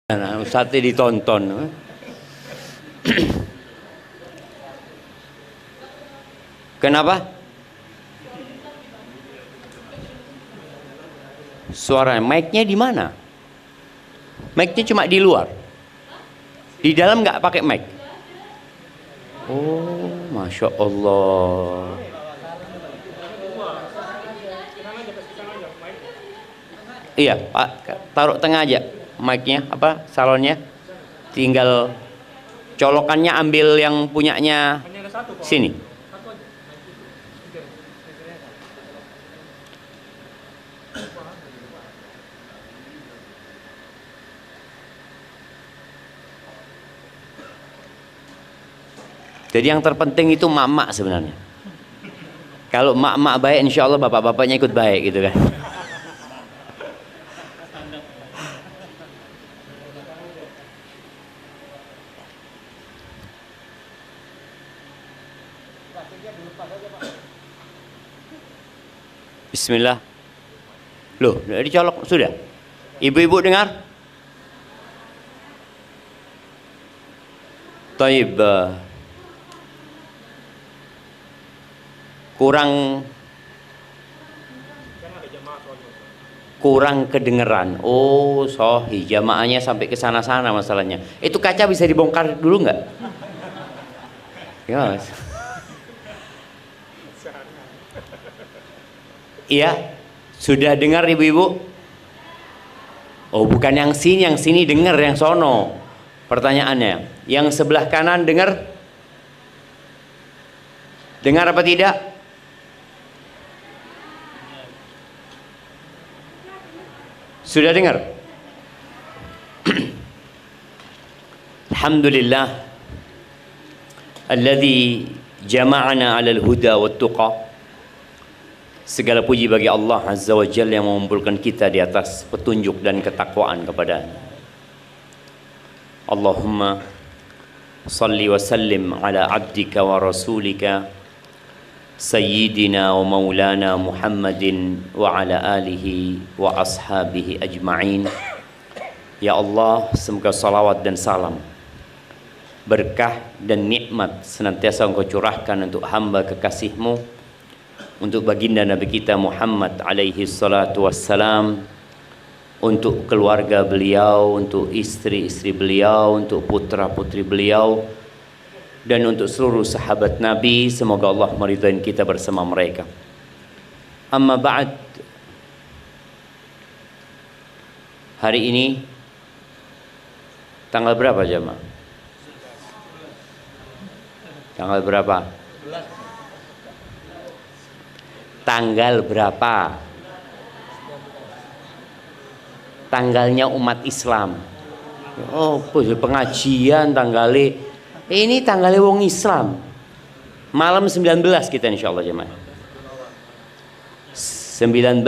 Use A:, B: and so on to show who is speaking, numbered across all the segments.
A: Nah, Ustadznya ditonton. Kenapa? Suara mic-nya di mana? Mic-nya cuma di luar. Di dalam nggak pakai mic. Oh, masya Allah. Iya, Pak, taruh tengah aja mic-nya, apa salonnya. Tinggal colokannya ambil yang punyanya sini. Jadi yang terpenting itu mak-mak sebenarnya. Kalau mak-mak baik, insya Allah bapak-bapaknya ikut baik gitu kan. Bismillah. Loh, udah dicolok sudah. Ibu-ibu dengar? Taib. Kurang kedengeran. Oh, sohi jamaahnya sampai ke sana-sana masalahnya. Itu kaca bisa dibongkar dulu nggak? Ya. Iya, sudah dengar ibu-ibu? Oh, bukan yang sini dengar, yang sono. Pertanyaannya, yang sebelah kanan dengar? Dengar apa tidak? Sudah dengar? Alhamdulillah alladzi jama'ana 'alal huda wat tuqa. Segala puji bagi Allah Azza wa Jalla yang mengumpulkan kita di atas petunjuk dan ketakwaan kepada-Nya. Allahumma salli wa sallim ala abdika wa rasulika Sayyidina wa maulana Muhammadin wa ala alihi wa ashabihi ajma'in. Ya Allah, semoga salawat dan salam, berkah dan nikmat senantiasa Engkau curahkan untuk hamba kekasih-Mu, untuk baginda Nabi kita Muhammad alaihi salatu wassalam, untuk keluarga beliau, untuk istri-istri beliau, untuk putra-putri beliau, dan untuk seluruh sahabat Nabi. Semoga Allah meridhai kita bersama mereka. Amma ba'd. Hari ini tanggal berapa jemaah? Tanggal berapa? Tanggal berapa? Tanggalnya umat Islam. Oh, pengajian tanggalnya. Ini tanggalnya wong Islam. Malam 19 kita insyaallah jemaah. 19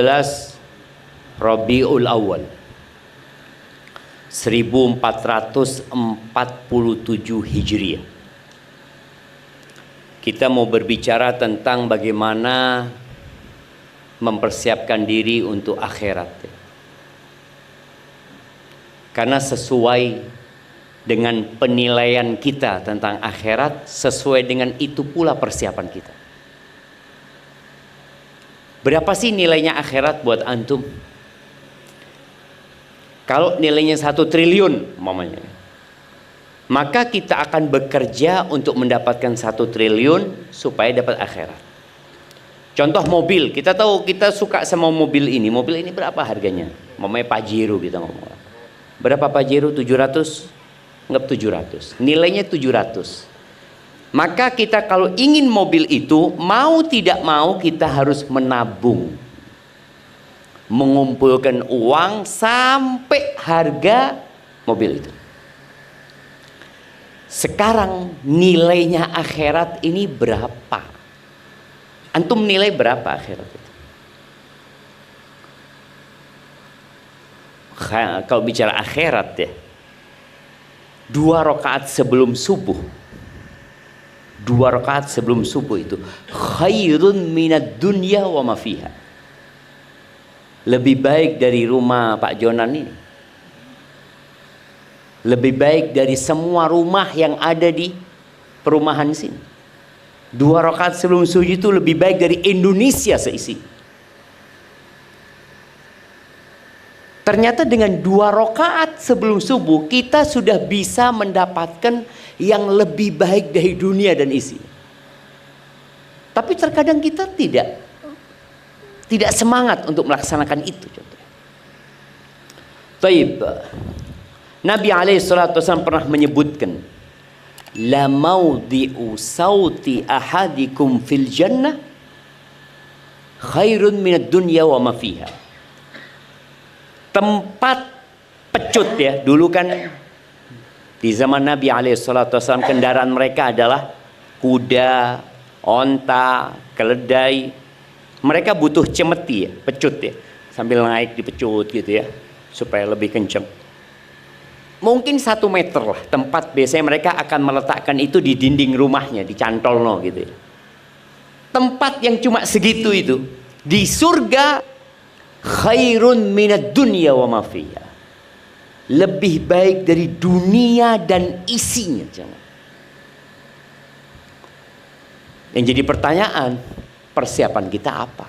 A: Rabiul Awal 1447 Hijriah. Kita mau berbicara tentang bagaimana mempersiapkan diri untuk akhirat. Karena sesuai dengan penilaian kita tentang akhirat, sesuai dengan itu pula persiapan kita. Berapa sih nilainya akhirat buat antum? Kalau nilainya 1 triliun mamanya, maka kita akan bekerja untuk mendapatkan 1 triliun supaya dapat akhirat. Contoh mobil, kita tahu kita suka sama mobil ini. Mobil ini berapa harganya? Mamanya Pajero kita ngomong. Berapa Pajero? 700? Anggap 700, nilainya 700. Maka kita kalau ingin mobil itu, mau tidak mau kita harus menabung, mengumpulkan uang sampai harga mobil itu. Sekarang nilainya akhirat ini berapa? Antum nilai berapa akhirat itu? Kalau bicara akhirat ya, 2 rakaat sebelum subuh. 2 rakaat sebelum subuh itu khairun minad dunya wa ma fiha. Lebih baik dari rumah Pak Jonan ini. Lebih baik dari semua rumah yang ada di perumahan sini. 2 rakaat sebelum subuh itu lebih baik dari Indonesia seisi. Ternyata dengan 2 rakaat sebelum subuh kita sudah bisa mendapatkan yang lebih baik dari dunia dan isi. Tapi terkadang kita tidak semangat untuk melaksanakan itu. Taib. Nabi SAW pernah menyebutkan, la maudhi'u sauti ahadikum fil jannah khairun minad dunya wa ma fiha. Tempat pecut ya, dulu kan di zaman Nabi SAW kendaraan mereka adalah kuda, onta, keledai. Mereka butuh cemeti ya, pecut ya, sambil naik dipecut gitu ya, supaya lebih kencang. Mungkin 1 meter lah tempat biasanya mereka akan meletakkan itu di dinding rumahnya, di cantolno gitu ya. Tempat yang cuma segitu itu di surga khairun minad dunya wa ma fiha. Lebih baik dari dunia dan isinya. Yang jadi pertanyaan, persiapan kita apa?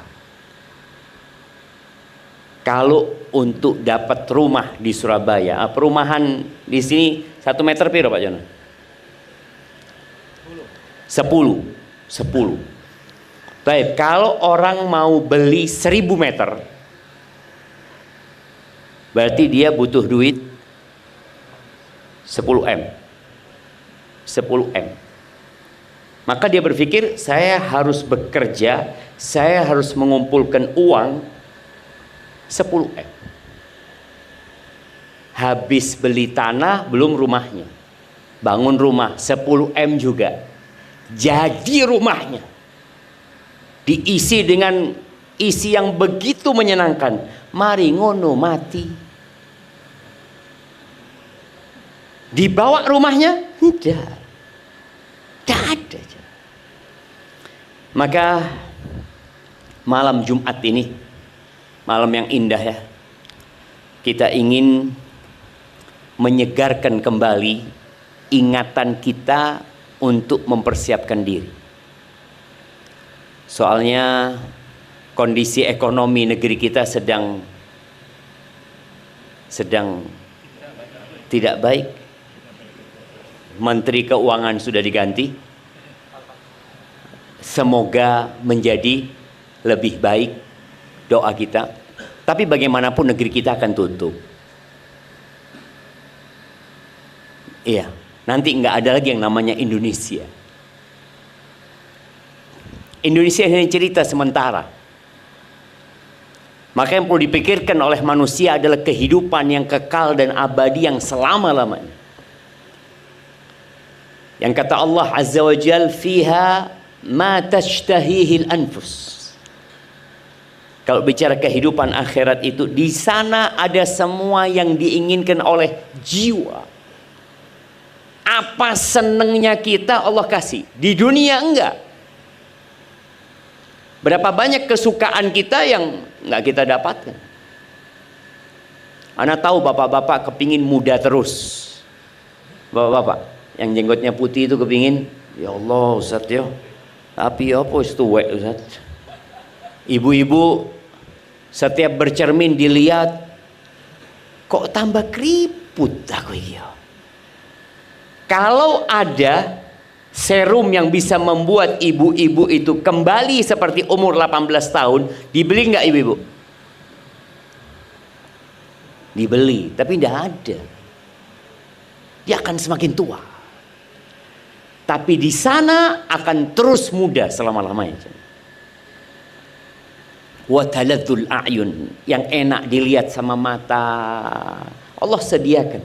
A: Kalau untuk dapat rumah di Surabaya, perumahan di sini 1 meter piro Pak Jono? 10. Baik, kalau orang mau beli 1000 meter, berarti dia butuh duit 10 M. 10 M. Maka dia berpikir, saya harus bekerja, saya harus mengumpulkan uang 10 M. Habis beli tanah, belum rumahnya. Bangun rumah 10 M juga. Jadi rumahnya diisi dengan isi yang begitu menyenangkan. Mari ngono mati. Dibawa rumahnya? Tidak. Tidak ada. Maka malam Jumat ini, malam yang indah ya, kita ingin menyegarkan kembali ingatan kita untuk mempersiapkan diri. Soalnya kondisi ekonomi negeri kita sedang tidak baik. Menteri Keuangan sudah diganti. Semoga menjadi lebih baik, doa kita. Tapi bagaimanapun negeri kita akan tutup. Iya, nanti nggak ada lagi yang namanya Indonesia. Indonesia hanya cerita sementara. Maka yang perlu dipikirkan oleh manusia adalah kehidupan yang kekal dan abadi yang selama-lamanya. Yang kata Allah Azza wa Jal, fiha ma tashtahihil anfus. Kalau bicara kehidupan akhirat itu, di sana ada semua yang diinginkan oleh jiwa. Apa senengnya kita Allah kasih. Di dunia enggak. Berapa banyak kesukaan kita yang enggak kita dapatkan. Ana tahu bapak-bapak kepingin muda terus. Bapak-bapak yang jenggotnya putih itu kepingin, ya Allah Ustaz ya, tapi apa itu tuwek Ustaz. Ibu-ibu setiap bercermin dilihat, kok tambah keriput aku ya. Kalau ada serum yang bisa membuat ibu-ibu itu kembali seperti umur 18 tahun, dibeli nggak ibu-ibu? Dibeli, tapi tidak ada. Dia akan semakin tua. Tapi di sana akan terus muda selama-lamanya. Wa taladzul a'yun, yang enak dilihat sama mata. Allah sediakan.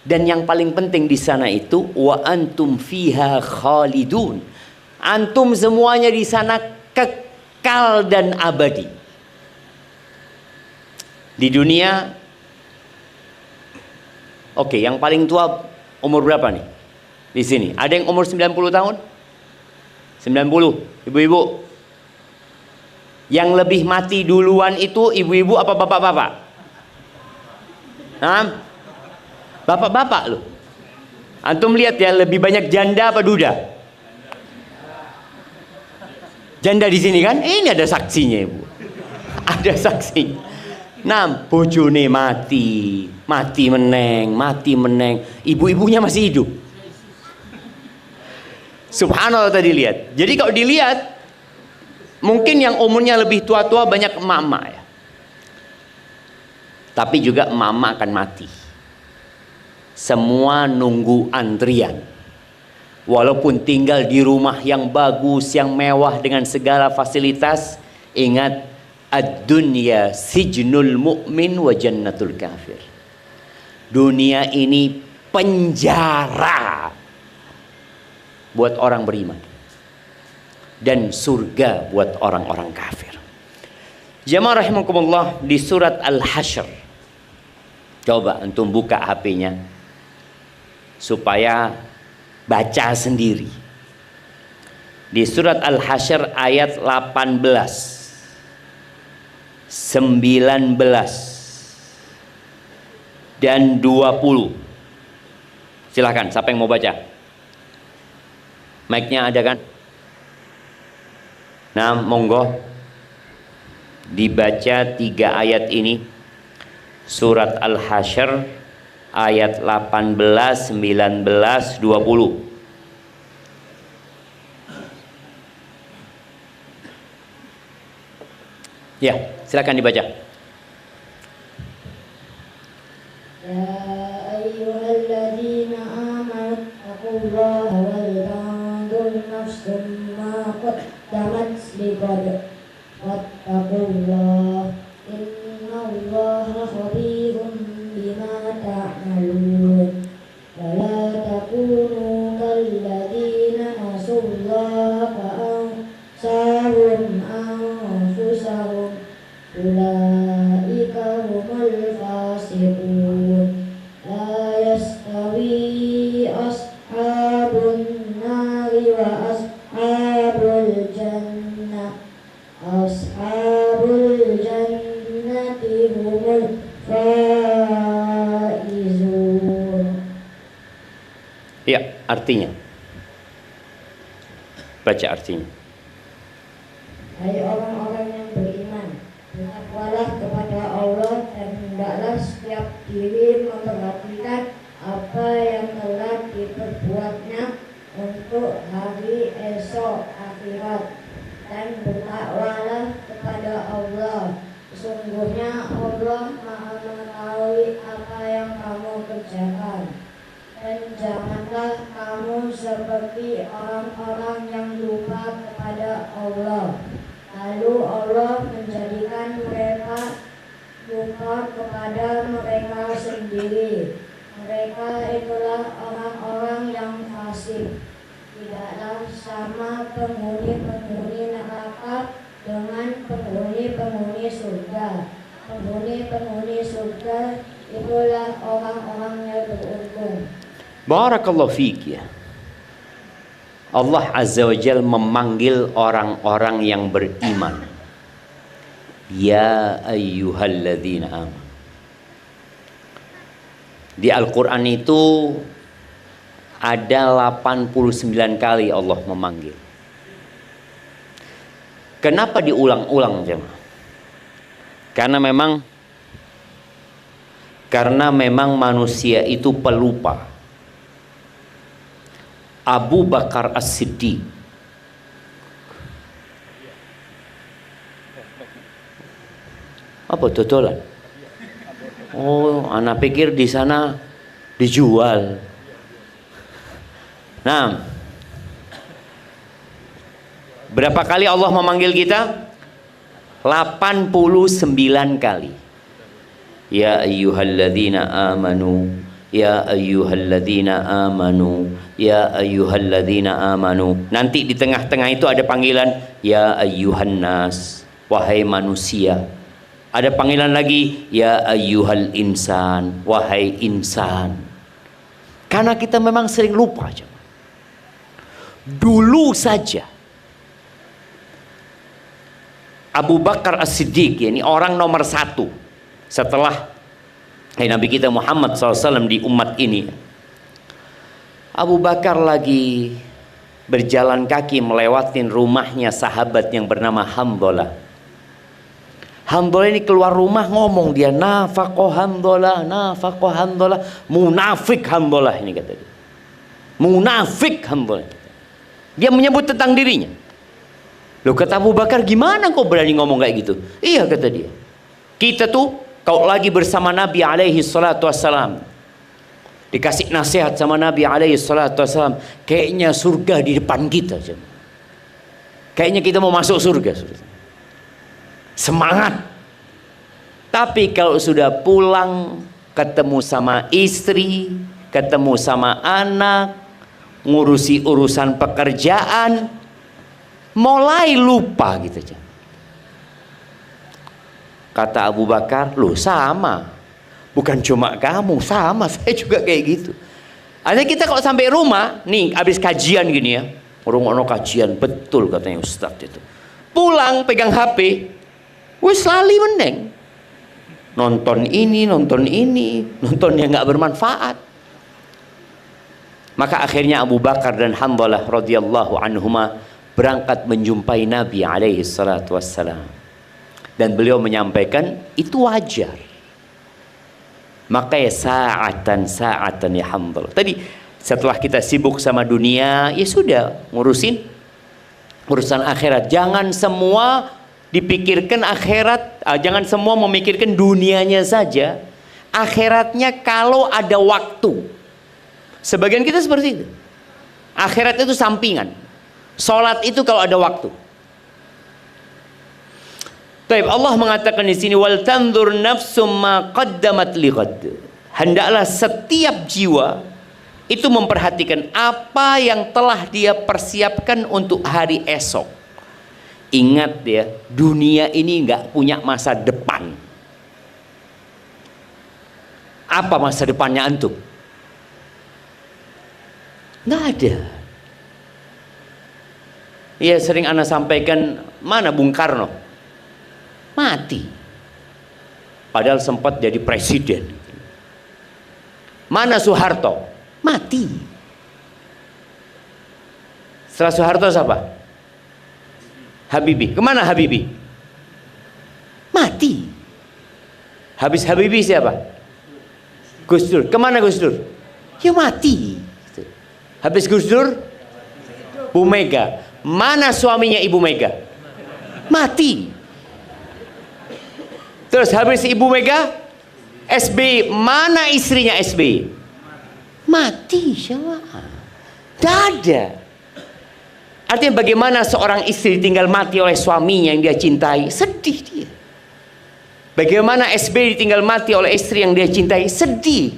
A: Dan yang paling penting di sana itu wa antum fiha khalidun. Antum semuanya di sana kekal dan abadi. Di dunia, oke, yang paling tua umur berapa nih? Di sini, ada yang umur 90 tahun? 90, ibu-ibu. Yang lebih mati duluan itu ibu-ibu apa bapak-bapak? Nah, Bapak-bapak loh. Antum lihat ya, lebih banyak janda apa duda? Janda di sini kan? Ini ada saksinya, Ibu. Ada saksi. Nah, bojone mati, mati meneng. Ibu-ibunya masih hidup. Subhanallah tadi lihat. Jadi kalau dilihat, mungkin yang umurnya lebih tua-tua banyak emak-emak ya. Tapi juga emak-emak akan mati. Semua nunggu antrian. Walaupun tinggal di rumah yang bagus, yang mewah dengan segala fasilitas, ingat ad-dunya sijnul mu'min wa jannatul kafir. Dunia ini penjara buat orang beriman dan surga buat orang-orang kafir. Jamaah rahimakumullah, di surat Al-Hasyr. Coba antum buka HP-nya supaya baca sendiri. Di surat Al-Hasyr ayat 18, 19 dan 20. Silahkan, siapa yang mau baca? Mic-nya ada kan? Nah, monggo dibaca 3 ayat ini. Surat Al-Hasyr ayat 18, 19, 20. Ya, silakan dibaca.
B: Ya ayyuhalladzina amanu taqullaha wal tanzur nafsum ma qaddamat lighad wattaqullaha innallaha khabirum bima ta'malun wa la takunu kalladzina nasullaha fa'ansahum anfusahum ulaika humul fasiqun la yastawi ashabun nari wa ashabul jannah ashabul jannati humul faizun.
A: Ya, artinya. Baca artinya.
B: Hai orang-orang yang beriman, bertakwalah kepada Allah dan hendaklah setiap diri memperhatikan apa yang telah diperbuatnya untuk hari esok akhirat, dan bertakwalah kepada Allah. Sesungguhnya Allah Maha mengetahui apa yang kamu kerjakan. Dan janganlah kamu seperti orang-orang yang lupa kepada Allah, lalu Allah menjadikan mereka lupa kepada mereka sendiri. Mereka itulah orang-orang yang fasik. Tidaklah sama penghuni-penghuni neraka dengan penghuni-penghuni surga. Penghuni-penghuni surga itulah orang-orang yang beruntung.
A: Barakallahu fiik ya. Allah Azza wa Jal memanggil orang-orang yang beriman. Ya ayyuhalladzina amanu. Di Al-Quran itu ada 89 kali Allah memanggil. Kenapa diulang-ulang jemaah? Karena memang manusia itu pelupa. Abu Bakar As-Siddiq apa dodolan? Oh, anak pikir di sana dijual. Nah, berapa kali Allah memanggil kita? 89 kali. Ya ayyuhalladzina amanu, ya ayyuhalladzina amanu, ya ayyuhalladzina amanu. Nanti di tengah-tengah itu ada panggilan ya ayyuhan nas, wahai manusia. Ada panggilan lagi ya ayyuhal insan, wahai insan. Karena kita memang sering lupa aja. Dulu saja Abu Bakar As-Siddiq, ini orang nomor 1 setelah Nabi kita Muhammad SAW di umat ini. Abu Bakar lagi berjalan kaki melewatin rumahnya sahabat yang bernama Hamdalah. Hamdalah ini keluar rumah ngomong dia, nafaqo Hamdalah, nafaqo Hamdalah, munafik Hamdalah ini kata dia. Munafik Hamdalah. Dia menyebut tentang dirinya. Loh, kata Abu Bakar, gimana kau berani ngomong kayak gitu? Iya, kata dia. Kita tuh kalau lagi bersama Nabi alaihi salatu wassalam, dikasih nasihat sama Nabi alaihi salatu wassalam, kayaknya surga di depan kita. Kayaknya kita mau masuk surga. Semangat. Tapi kalau sudah pulang, ketemu sama istri, ketemu sama anak, ngurusi urusan pekerjaan, mulai lupa gitu aja. Kata Abu Bakar, loh sama, bukan cuma kamu, sama, saya juga kayak gitu. Artinya kita kalau sampai rumah, nih habis kajian gini ya, orang kajian, betul katanya Ustadz itu. Pulang pegang HP, wis lali mending. Nonton ini, nonton yang nggak bermanfaat. Maka akhirnya Abu Bakar dan Hamdalah radhiyallahu anhuma berangkat menjumpai Nabi alaihi salatu wassalam. Dan beliau menyampaikan itu wajar. Makanya saatan ya Hamdalah. Tadi setelah kita sibuk sama dunia, ya sudah ngurusin urusan akhirat. Jangan semua dipikirkan akhirat, jangan semua memikirkan dunianya saja. Akhiratnya kalau ada waktu. Sebagian kita seperti itu. Akhirat itu sampingan. Sholat itu kalau ada waktu. Baik, Allah mengatakan di sini wal tanzur nafsum ma qaddamat lighad. Hendaklah setiap jiwa itu memperhatikan apa yang telah dia persiapkan untuk hari esok. Ingat ya, dunia ini nggak punya masa depan. Apa masa depannya antum? Nggak ada. Ya sering ana sampaikan, mana Bung Karno? Mati. Padahal sempat jadi presiden. Mana Soeharto? Mati. Setelah Soeharto siapa? Habibie. Kemana Habibie? Mati. Habis Habibie siapa? Gus Dur. Kemana Gus Dur? Ya mati. Habis Gus Dur? Bu Mega. Mana suaminya Ibu Mega? Mati. Terus habis Ibu Mega, SBY, mana istrinya SBY? Mati, siapa? Tidak ada. Artinya bagaimana seorang istri tinggal mati oleh suaminya yang dia cintai? Sedih dia. Bagaimana SBY ditinggal mati oleh istri yang dia cintai? Sedih.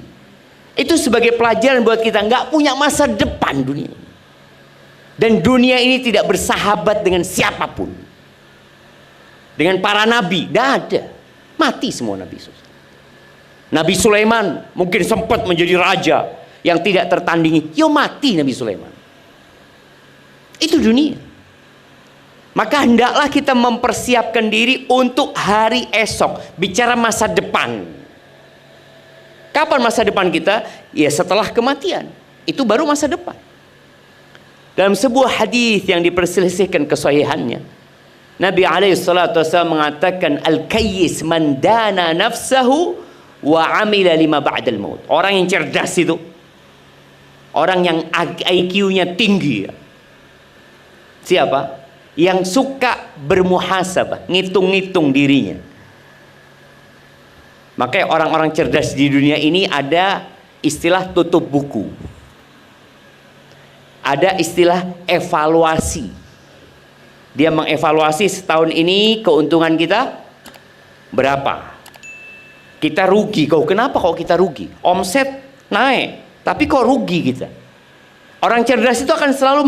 A: Itu sebagai pelajaran buat kita, nggak punya masa depan dunia. Dan dunia ini tidak bersahabat dengan siapapun. Dengan para nabi, tidak ada. Mati semua Nabi. Nabi Sulaiman mungkin sempat menjadi raja yang tidak tertandingi. Yo mati Nabi Sulaiman. Itu dunia. Maka hendaklah kita mempersiapkan diri untuk hari esok. Bicara masa depan. Kapan masa depan kita? Ya setelah kematian. Itu baru masa depan. Dalam sebuah hadis yang diperselisihkan kesahihannya, Nabi alaihissalatu wassalam mengatakan al-kayyis man dana nafsahu wa amila lima ba'dal maut. Orang yang cerdas itu orang yang IQ-nya tinggi. Siapa? Yang suka bermuhasabah, ngitung-ngitung dirinya. Makanya orang-orang cerdas di dunia ini ada istilah tutup buku. Ada istilah evaluasi. Dia mengevaluasi setahun ini keuntungan kita berapa. Kita rugi. Kenapa kok kita rugi? Omset naik, tapi kok rugi kita? Orang cerdas itu akan selalu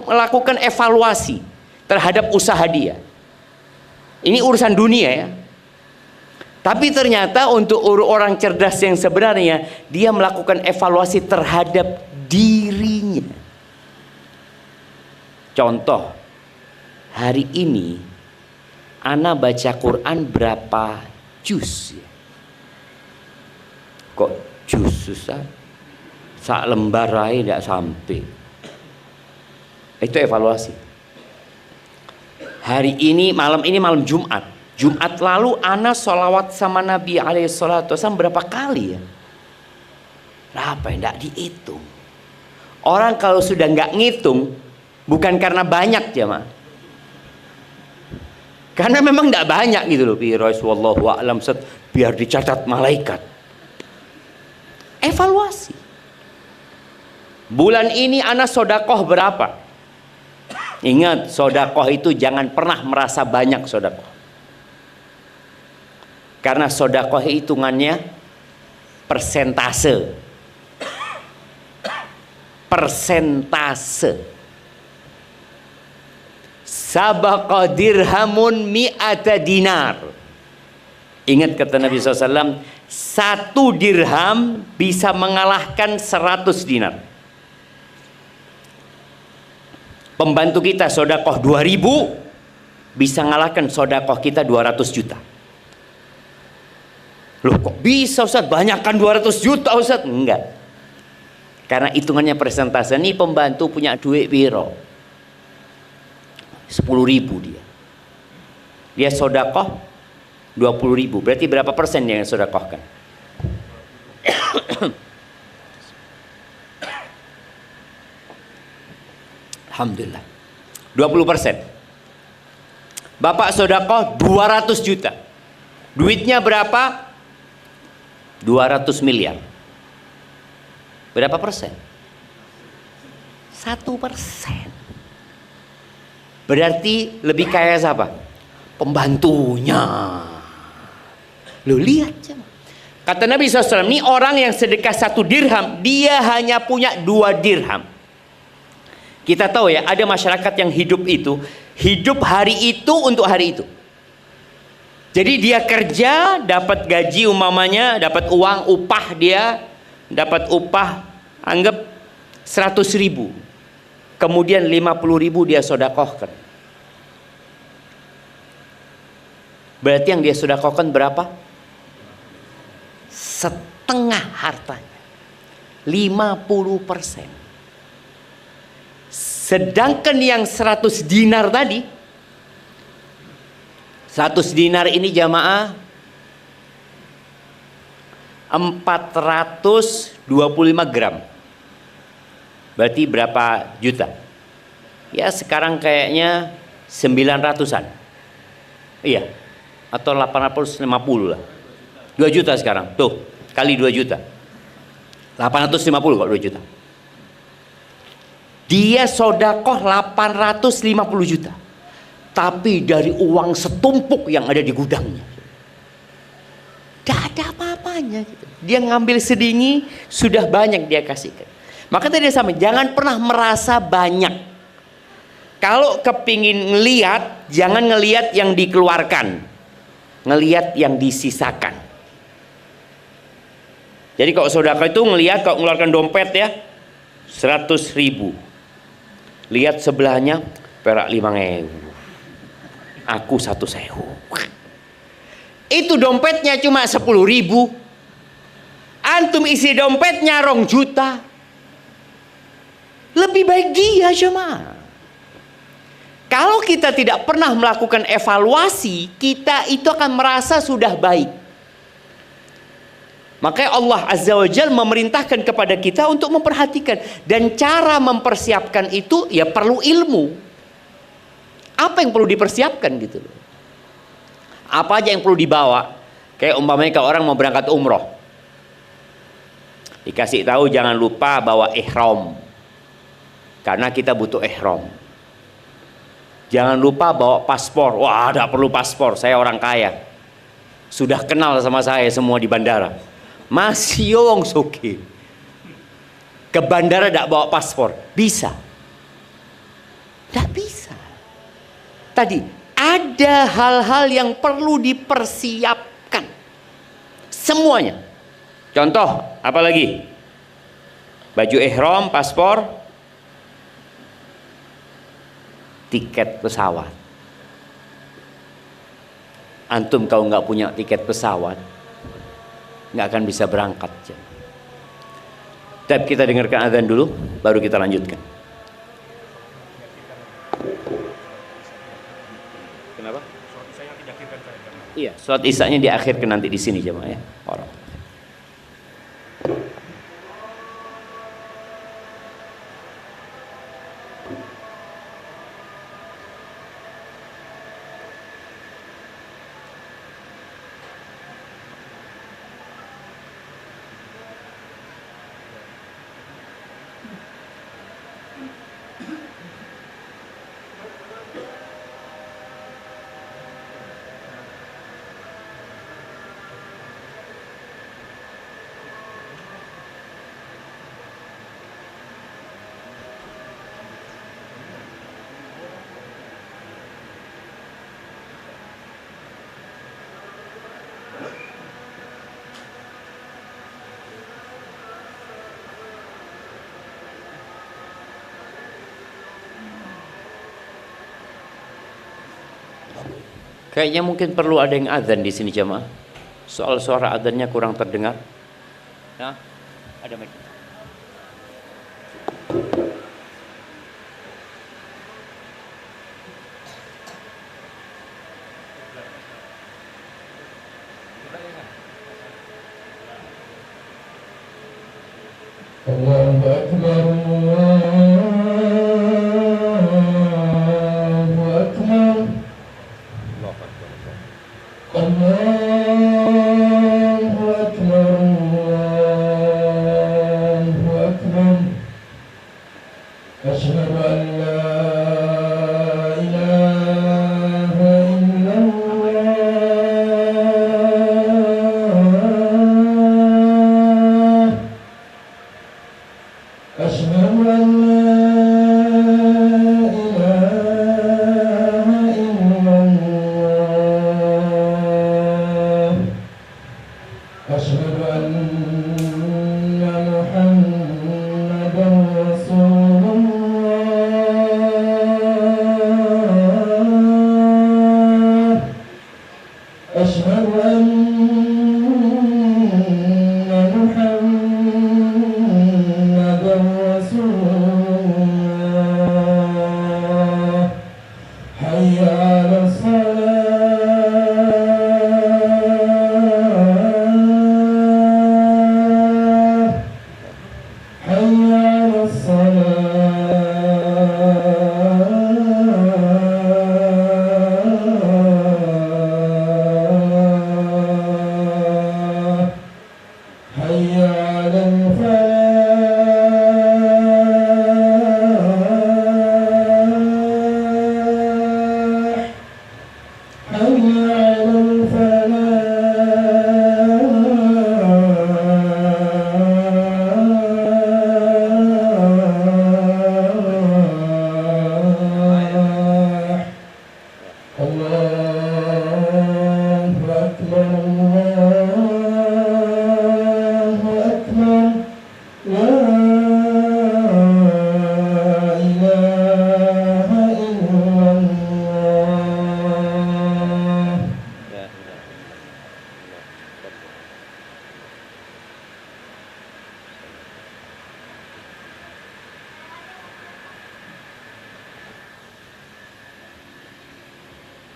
A: melakukan evaluasi terhadap usaha dia. Ini urusan dunia ya. Tapi ternyata untuk orang cerdas yang sebenarnya, dia melakukan evaluasi terhadap dirinya. Contoh, hari ini ana baca Quran berapa juz? Kok jus Ustaz? Sak lembar aja tidak sampai. Itu evaluasi. Hari ini, malam Jumat. Jumat lalu ana sholawat sama Nabi SAW berapa kali ya? Berapa ya? Tidak dihitung. Orang kalau sudah nggak ngitung, bukan karena banyak jemaah. Karena memang tidak banyak gitu loh. Wallahu a'lam, biar dicatat malaikat. Evaluasi. Bulan ini ana sodakoh berapa? Ingat, sodakoh itu jangan pernah merasa banyak sodakoh. Karena sodakoh hitungannya persentase. Persentase. Sabaqa dirhamun mi'ata dinar. Ingat kata Nabi SAW, 1 dirham bisa mengalahkan 100 dinar. Pembantu kita sodakoh 2.000 bisa ngalahkan sodakoh kita 200 juta. Loh kok bisa Ustaz? Banyakkan 200 juta Ustaz? Enggak. Karena hitungannya persentase. Ini pembantu punya duit biro 10.000 dia. Dia sodakoh 20.000. Berarti berapa persen yang sodakohkan? Alhamdulillah 20%. Bapak sodakoh 200 juta. Duitnya berapa? 200 miliar. Berapa persen? 1%. Berarti lebih kaya siapa? Pembantunya. Lo lihat aja. Kata Nabi SAW, ini orang yang sedekah 1 dirham, dia hanya punya 2 dirham. Kita tahu ya, ada masyarakat yang hidup hari itu untuk hari itu. Jadi dia kerja, dapat gaji umpamanya, dapat uang, upah dia, dapat upah, anggap 100.000. Kemudian 50.000 dia sodakohkan. Berarti yang dia sodakohkan berapa? Setengah hartanya. 50%. Sedangkan yang 100 dinar tadi, 100 dinar ini jamaah 425 gram. Berarti berapa juta? Ya sekarang kayaknya 900-an. Iya. Atau 850 lah. 2 juta sekarang. Tuh, kali 2 juta. 850 kok 2 juta. Dia sodakoh 850 juta. Tapi dari uang setumpuk yang ada di gudangnya. Tidak ada apa-apanya gitu. Dia ngambil sedikit, sudah banyak dia kasihkan. Maka tadi sama, jangan pernah merasa banyak. Kalau kepingin ngelihat, jangan ngelihat yang dikeluarkan, ngelihat yang disisakan. Jadi kalau sedekah itu ngelihat, kalau ngeluarkan dompet ya 100.000, lihat sebelahnya perak 5.000, aku 1.000. Itu dompetnya cuma 10.000. Antum isi dompetnya 2 juta. Lebih baik dia jemaah. Kalau kita tidak pernah melakukan evaluasi, kita itu akan merasa sudah baik. Makanya Allah Azza wa Jalla memerintahkan kepada kita untuk memperhatikan. Dan cara mempersiapkan itu ya perlu ilmu. Apa yang perlu dipersiapkan gitu loh. Apa aja yang perlu dibawa. Kayak umpamanya kalau orang mau berangkat umroh, dikasih tahu jangan lupa bawa ihram. Karena kita butuh ihram. Jangan lupa bawa paspor. Wah, tidak perlu paspor, saya orang kaya. Sudah kenal sama saya semua di bandara. Masih wong soge. Ke bandara tidak bawa paspor. Bisa? Tidak bisa. Tadi ada hal-hal yang perlu dipersiapkan. Semuanya. Contoh, apa lagi? Baju ihram, paspor, tiket pesawat. Antum kalau nggak punya tiket pesawat, nggak akan bisa berangkat. Tapi kita dengarkan azan dulu, baru kita lanjutkan. Kenapa? Iya, sholat isya-nya diakhirkan nanti di sini jemaah ya. Orang. Kayaknya mungkin perlu ada yang azan di sini jemaah. Soal suara azannya kurang terdengar. Nah, ada mic.
C: Allahu Akbar, Allahu Akbar, Allahu Akbar, Allahu Akbar. Asyhadu an la ilaha illallah. Asyhadu an la ilaha illallah. Asyhadu anna Muhammadan Rasulullah. Asyhadu anna Muhammadan Rasulullah. Hayya 'alas salah. Hayya 'alas salah. Hayya 'alal falah. Hayya 'alal falah. Allahu Akbar, Allahu Akbar. La ilaha illallah.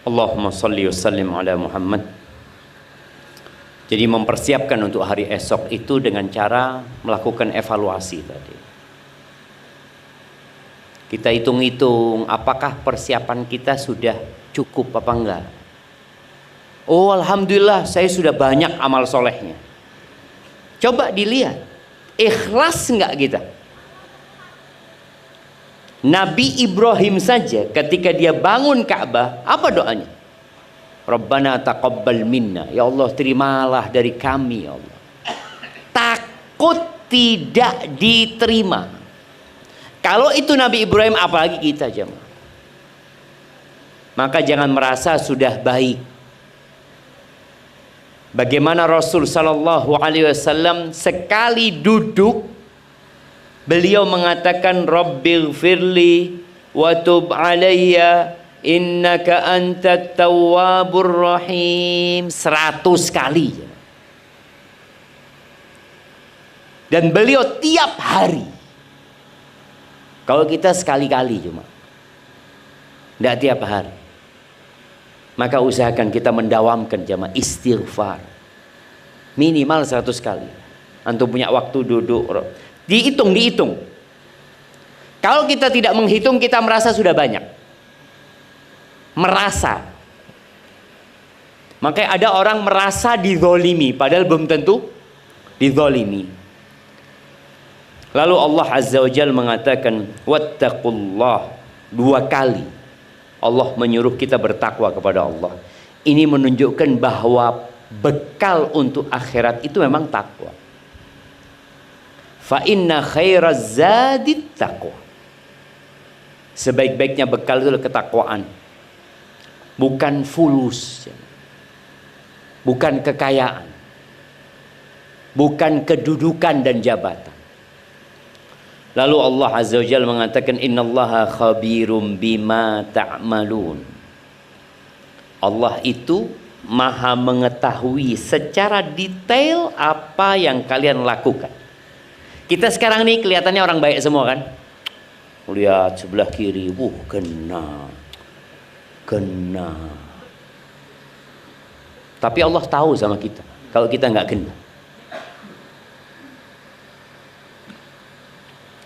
A: Allahumma salli wa sallim ala Muhammad. Jadi mempersiapkan untuk hari esok itu dengan cara melakukan evaluasi tadi. Kita hitung-hitung apakah persiapan kita sudah cukup apa enggak. Oh alhamdulillah saya sudah banyak amal solehnya. Coba dilihat, ikhlas enggak kita? Nabi Ibrahim saja ketika dia bangun Ka'bah, apa doanya? Rabbana taqabbal minna. Ya Allah, terimalah dari kami ya Allah. Takut tidak diterima. Kalau itu Nabi Ibrahim, apalagi kita jemaah. Maka jangan merasa sudah baik. Bagaimana Rasul sallallahu alaihi wasallam sekali duduk beliau mengatakan Rabbighfirli wa tub alayya innaka antat tawwabur rahim 100 kali. Dan beliau tiap hari. Kalau kita sekali-kali cuma, tidak tiap hari. Maka usahakan kita mendawamkan jamaah istighfar. Minimal 100 kali. Antum punya waktu duduk, dihitung. Kalau kita tidak menghitung, kita merasa sudah banyak. Merasa. Makanya ada orang merasa dizolimi, padahal belum tentu dizolimi. Lalu Allah Azza wa Jalla mengatakan, wattaqullah, 2 kali. Allah menyuruh kita bertakwa kepada Allah. Ini menunjukkan bahwa bekal untuk akhirat itu memang takwa. Fa inna khairaz zadit taqwa. Sebaik-baiknya bekal itu adalah ketakwaan. Bukan fulus. Bukan kekayaan. Bukan kedudukan dan jabatan. Lalu Allah Azza wa Jalla mengatakan, innallaha khabirum bima ta'malun. Allah itu maha mengetahui secara detail apa yang kalian lakukan. Kita sekarang nih kelihatannya orang baik semua kan? Lihat sebelah kiri, kena. Tapi Allah tahu sama kita kalau kita nggak kena.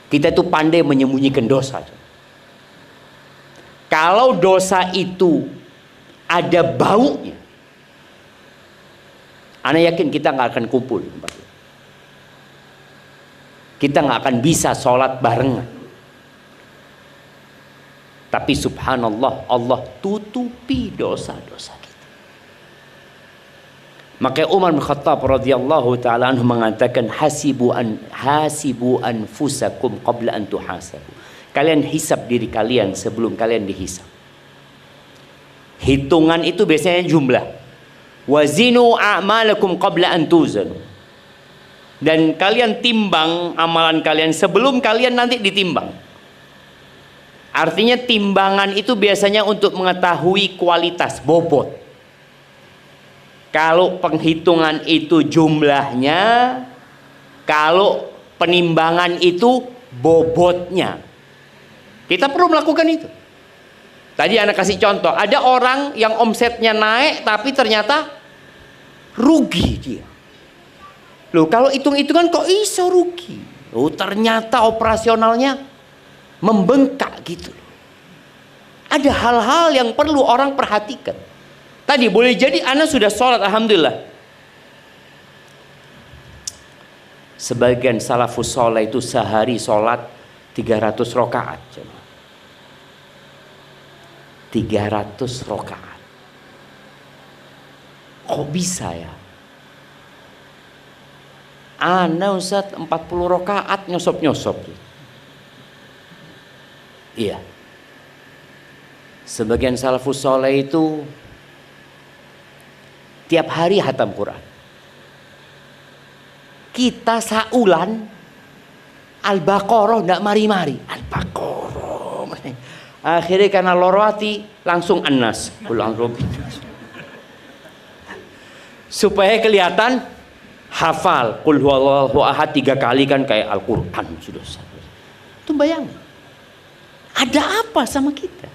A: Kita itu pandai menyembunyikan dosa. Kalau dosa itu ada baunya, ana yakin kita nggak akan kumpul. Kita nggak akan bisa sholat barengan. Tapi subhanallah, Allah tutupi dosa-dosa kita. Maka Umar bin Khattab radhiyallahu taala anhu mengatakan, hasibu anfusakum qabla an tuhasabu. Kalian hisab diri kalian sebelum kalian dihisab. Hitungan itu biasanya jumlah. Wazinu a'malakum qabla an tuzanu. Dan kalian timbang amalan kalian sebelum kalian nanti ditimbang. Artinya timbangan itu biasanya untuk mengetahui kualitas, bobot. Kalau penghitungan itu jumlahnya, kalau penimbangan itu bobotnya. Kita perlu melakukan itu. Tadi anak kasih contoh, ada orang yang omsetnya naik tapi ternyata rugi dia. Loh, kalau hitung-hitungan kok iso rugi? Loh, ternyata operasionalnya membengkak gitu. Ada hal-hal yang perlu orang perhatikan. Tadi boleh jadi anak sudah sholat, alhamdulillah. Sebagian salafus soleh itu sehari sholat 300 rakaat. 300 rakaat. Kok bisa ya? Ana Ustaz 40 rakaat nyosop-nyosop. Iya. Sebagian salafus soleh itu tiap hari hatam Quran. Kita saulan Al-Baqarah ndak mari-mari. Al-Baqarah. Akhirnya karena loro hati langsung An-Nas. Supaya kelihatan hafal qul huwallahu ahad 3 kali kan kayak Al-Qur'an sudah. Itu bayangin. Ada apa sama kita?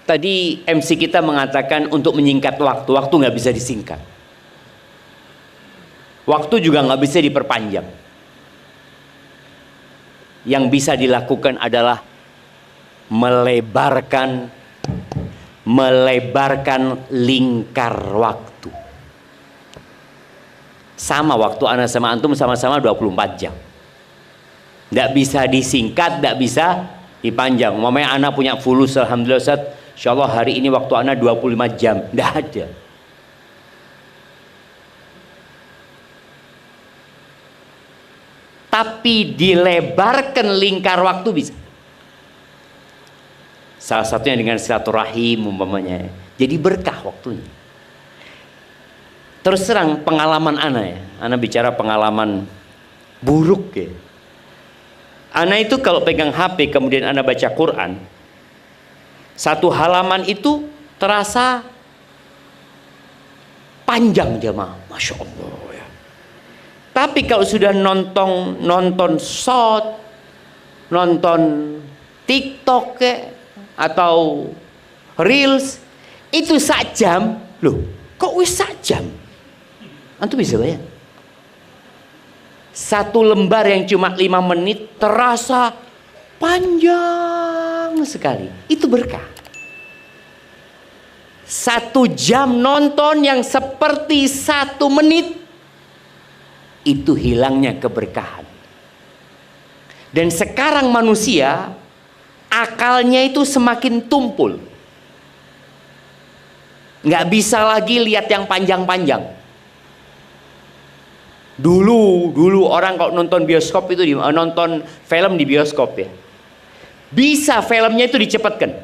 A: Tadi MC kita mengatakan untuk menyingkat waktu nggak bisa disingkat. Waktu juga nggak bisa diperpanjang. Yang bisa dilakukan adalah melebarkan lingkar waktu. Sama waktu ana sama antum sama-sama 24 jam. Nggak bisa disingkat, nggak bisa dipanjang. Umpamanya ana punya fulus, alhamdulillah Ustaz, insyaallah hari ini waktu ana 25 jam. Nggak ada. Tapi dilebarkan lingkar waktu bisa. Salah satunya dengan silaturahim umpamanya. Jadi berkah waktunya. Terus terang pengalaman ana ya. Ana bicara pengalaman buruk ya. Ana itu kalau pegang HP kemudian ana baca Quran, satu halaman itu terasa panjang jemaah. Masya Allah ya. Tapi kalau sudah nonton short, nonton TikTok atau Reels, itu sak jam. Loh, kok wis sak jam? Antum bisa bayang? Satu lembar yang cuma 5 menit terasa panjang sekali. Itu berkah. 1 jam nonton yang seperti 1 menit, itu hilangnya keberkahan. Dan sekarang manusia akalnya itu semakin tumpul. Nggak bisa lagi lihat yang panjang-panjang. Dulu orang kalau nonton bioskop itu nonton film di bioskop ya, bisa filmnya itu dicepatkan.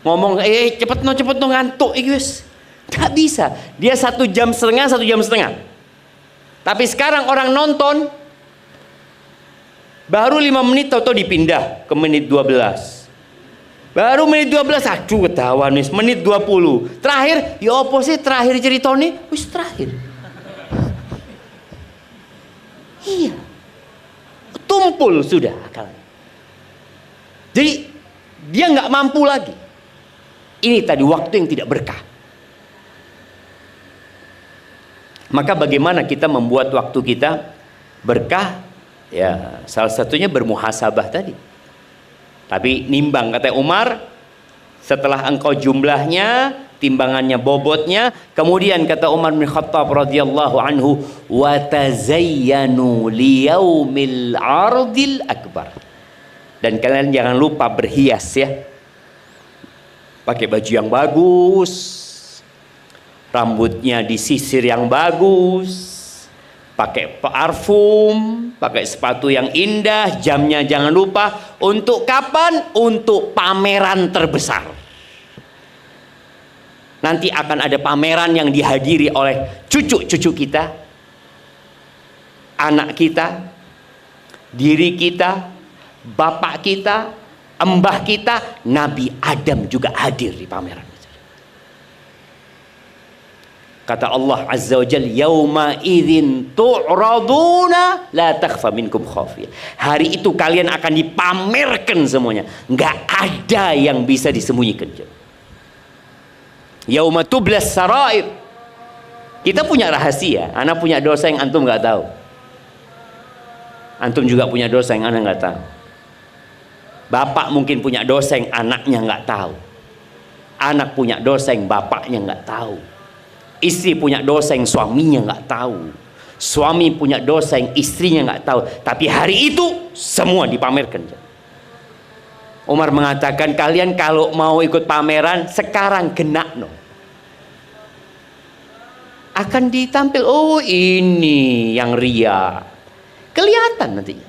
A: Ngomong cepet no ngantuk guys. Nggak bisa. Dia 1 jam setengah, 1 jam setengah. Tapi sekarang orang nonton baru 5 menit atau dipindah ke menit 12. Baru menit 12, aduh ketahuan nih, menit 20. Terakhir, ya apa sih terakhir ceritanya? Wis terakhir. Iya. Tumpul sudah akalnya. Jadi dia nggak mampu lagi. Ini tadi waktu yang tidak berkah. Maka bagaimana kita membuat waktu kita berkah? Ya, salah satunya bermuhasabah tadi. Tapi nimbang, kata Umar, setelah engkau jumlahnya, timbangannya, bobotnya, kemudian kata Umar bin Khattab radhiyallahu anhu, wa tazayyanu liyaumil ardil akbar. Dan kalian jangan lupa berhias ya. Pakai baju yang bagus, rambutnya disisir yang bagus, pakai parfum, pakai sepatu yang indah, jamnya jangan lupa. Untuk kapan? Untuk pameran terbesar. Nanti akan ada pameran yang dihadiri oleh cucu-cucu kita, anak kita, diri kita, bapak kita, embah kita. Nabi Adam juga hadir di pameran. Kata Allah Azza wa Jalla, yauma idzin tu'raduna la takhfa minkum khafiyah. Hari itu kalian akan dipamerkan semuanya, nggak ada yang bisa disembunyikan. Yauma tublas sarair. Kita punya rahasia, anak punya dosa yang antum nggak tahu. Antum juga punya dosa yang anak nggak tahu. Bapak mungkin punya dosa yang anaknya nggak tahu. Anak punya dosa yang bapaknya nggak tahu. Istri punya dosa yang suaminya nggak tahu. Suami punya dosa yang istrinya nggak tahu. Tapi hari itu semua dipamerkan. Umar mengatakan, kalian kalau mau ikut pameran sekarang genak no. Akan ditampil, oh ini yang ria. Kelihatan nantinya.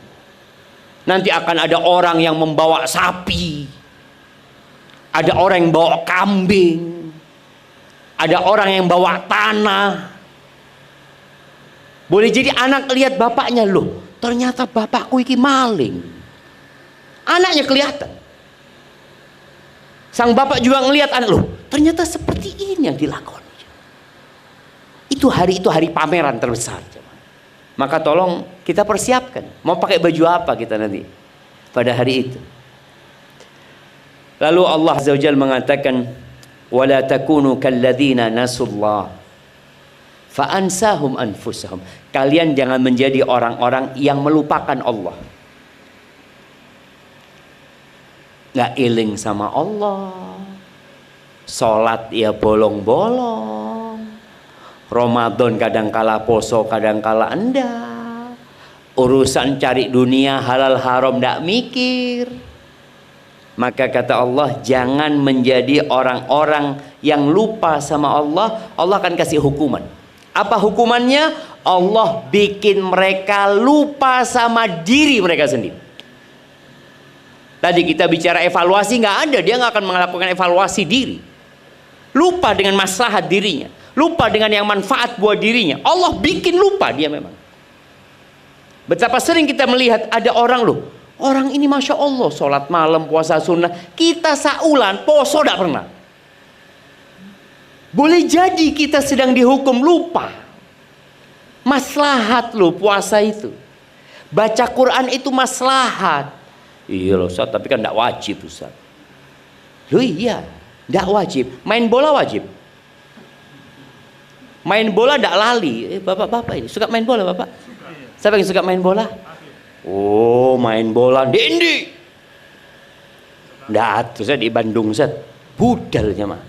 A: Nanti akan ada orang yang membawa sapi. Ada orang yang bawa kambing. Ada orang yang bawa tanah. Boleh jadi anak lihat bapaknya, loh ternyata bapakku iki maling. Anaknya kelihatan. Sang bapak juga ngelihat anak, loh ternyata seperti ini yang dilakoni. Itu hari pameran terbesar. Maka tolong kita persiapkan. Mau pakai baju apa kita nanti pada hari itu. Lalu Allah Azza wa Jalla mengatakan, wala takunu kalladzina nasullah fa ansahum anfusahum. Kalian jangan menjadi orang-orang yang melupakan Allah. Nggak iling sama Allah. Salat ya bolong-bolong. Ramadan kadangkala poso, kadangkala enggak. Urusan cari dunia halal haram nggak mikir. Maka kata Allah, jangan menjadi orang-orang yang lupa sama Allah. Allah akan kasih hukuman. Apa hukumannya? Allah bikin mereka lupa sama diri mereka sendiri. Tadi kita bicara evaluasi, nggak ada. Dia nggak akan melakukan evaluasi diri. Lupa dengan maslahat dirinya. Lupa dengan yang manfaat buat dirinya. Allah bikin lupa dia memang. Betapa sering kita melihat ada orang loh. Orang ini Masya Allah, sholat malam, puasa sunnah. Kita saulan, poso tidak pernah. Boleh jadi kita sedang dihukum lupa. Maslahat loh puasa itu. Baca Quran itu maslahat. Iya loh Ustaz, tapi kan tidak wajib Ustaz. Loh iya, tidak wajib. Main bola wajib. Main bola tidak lali. Bapak-bapak ini suka main bola bapak? Siapa yang suka main bola? Oh main bola Dendi. Tidak tuh saya di Bandung Ustaz. Budalnya mah.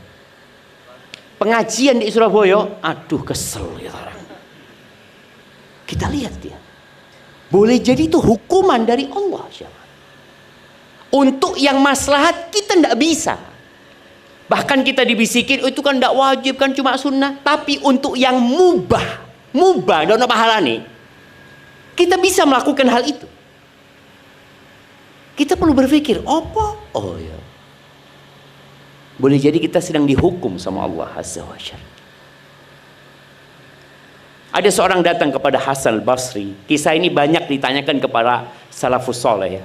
A: Pengajian di Surabaya, aduh kesel ya orang. Kita lihat dia. Boleh jadi itu hukuman dari Allah. Untuk yang maslahat kita tidak bisa. Bahkan kita dibisikin, oh, itu kan tidak wajib, kan cuma sunnah. Tapi untuk yang mubah, dan pahala nih, kita bisa melakukan hal itu. Kita perlu berpikir, apa? Oh ya. Boleh jadi kita sedang dihukum sama Allah Azza wa Jalla. Ada seorang datang kepada Hasan al-Basri. Kisah ini banyak ditanyakan kepada salafus soleh ya.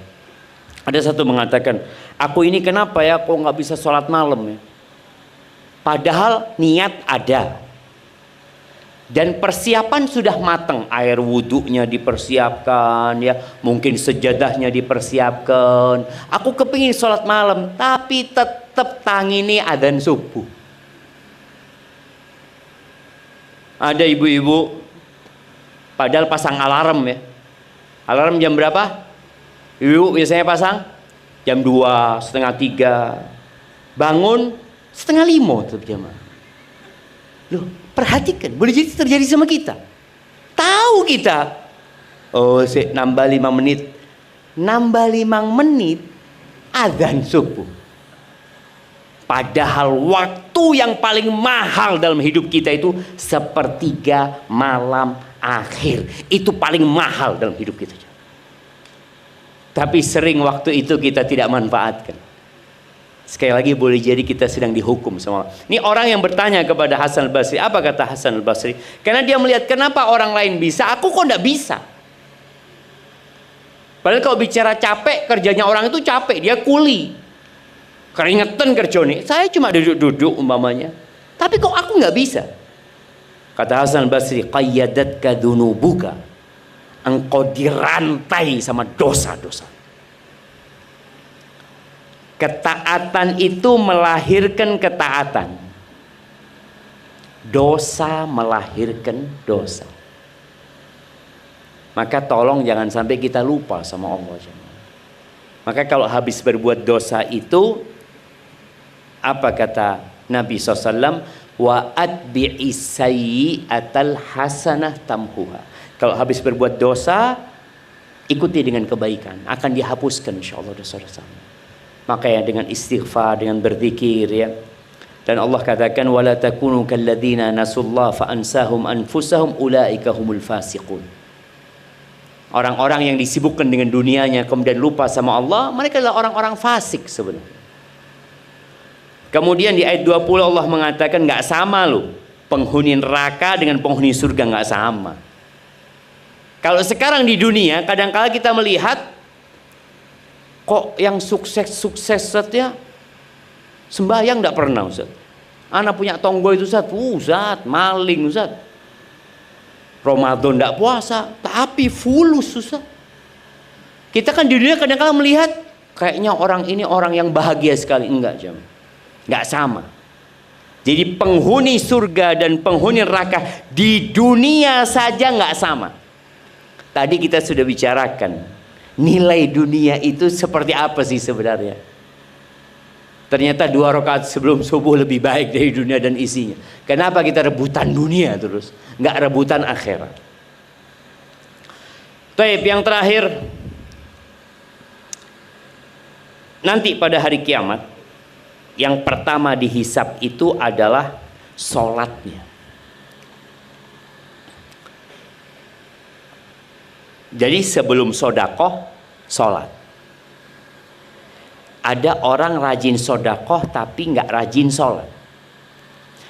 A: Ada satu mengatakan, aku ini kenapa ya kok nggak bisa sholat malam ya? Padahal niat ada. Dan persiapan sudah matang. Air wudhunya dipersiapkan ya. Mungkin sejadahnya dipersiapkan. Aku kepingin sholat malam. Tapi tetap tangini adzan subuh. Ada ibu-ibu padahal pasang alarm ya. Alarm jam berapa? Ibu biasanya pasang jam 2, setengah 3. Bangun setengah 5 tetap jamaah. Loh, perhatikan, boleh jadi terjadi sama kita. Tahu kita, oh nambah 5 menit. Nambah 5 menit adzan subuh. Padahal waktu yang paling mahal dalam hidup kita itu sepertiga malam akhir. Itu paling mahal dalam hidup kita. Tapi sering waktu itu kita tidak manfaatkan. Sekali lagi boleh jadi kita sedang dihukum sama Allah. Ini orang yang bertanya kepada Hasan al-Basri. Apa kata Hasan al-Basri? Karena dia melihat kenapa orang lain bisa, aku kok tidak bisa. Padahal kalau bicara capek, kerjanya orang itu capek, dia kuli. Keringetan kerjanya, saya cuma duduk-duduk umpamanya. Tapi kok aku nggak bisa? Kata Hasan al-Basri, qayyadatka dhunubuka. Engkau dirantai sama dosa-dosa. Ketaatan itu melahirkan ketaatan. Dosa melahirkan dosa. Maka tolong jangan sampai kita lupa sama Allah. Maka kalau habis berbuat dosa itu, apa kata Nabi SAW? Wa atbi'is sayyi'atal hasanah tamhuha. Kalau habis berbuat dosa, ikuti dengan kebaikan, akan dihapuskan insyaallah dosa-dosa. Makanya dengan istighfar, dengan berzikir ya. Dan Allah katakan wala takunu kalladzina nasullah fa ansahum anfusahum ulaika humul fasiqun. Orang-orang yang disibukkan dengan dunianya kemudian lupa sama Allah, mereka adalah orang-orang fasik sebenarnya. Kemudian di ayat 20 Allah mengatakan nggak sama loh, penghuni neraka dengan penghuni surga nggak sama. Kalau sekarang di dunia kadang-kala kita melihat kok yang sukses ya sembahyang nggak pernah Ustaz. Anak punya tonggo itu Ustaz, maling Ustaz. Ramadan nggak puasa, tapi fulus Ustaz. Kita kan di dunia kadang-kala melihat kayaknya orang ini orang yang bahagia sekali, enggak jam. Nggak sama. Jadi penghuni surga dan penghuni neraka di dunia saja nggak sama. Tadi kita sudah bicarakan nilai dunia itu seperti apa sih sebenarnya. Ternyata 2 rakaat sebelum subuh lebih baik dari dunia dan isinya. Kenapa kita rebutan dunia terus, nggak rebutan akhirat? Baik, yang terakhir, nanti pada hari kiamat yang pertama dihisap itu adalah sholatnya. Jadi sebelum sodakoh, sholat. Ada orang rajin sodakoh tapi nggak rajin sholat.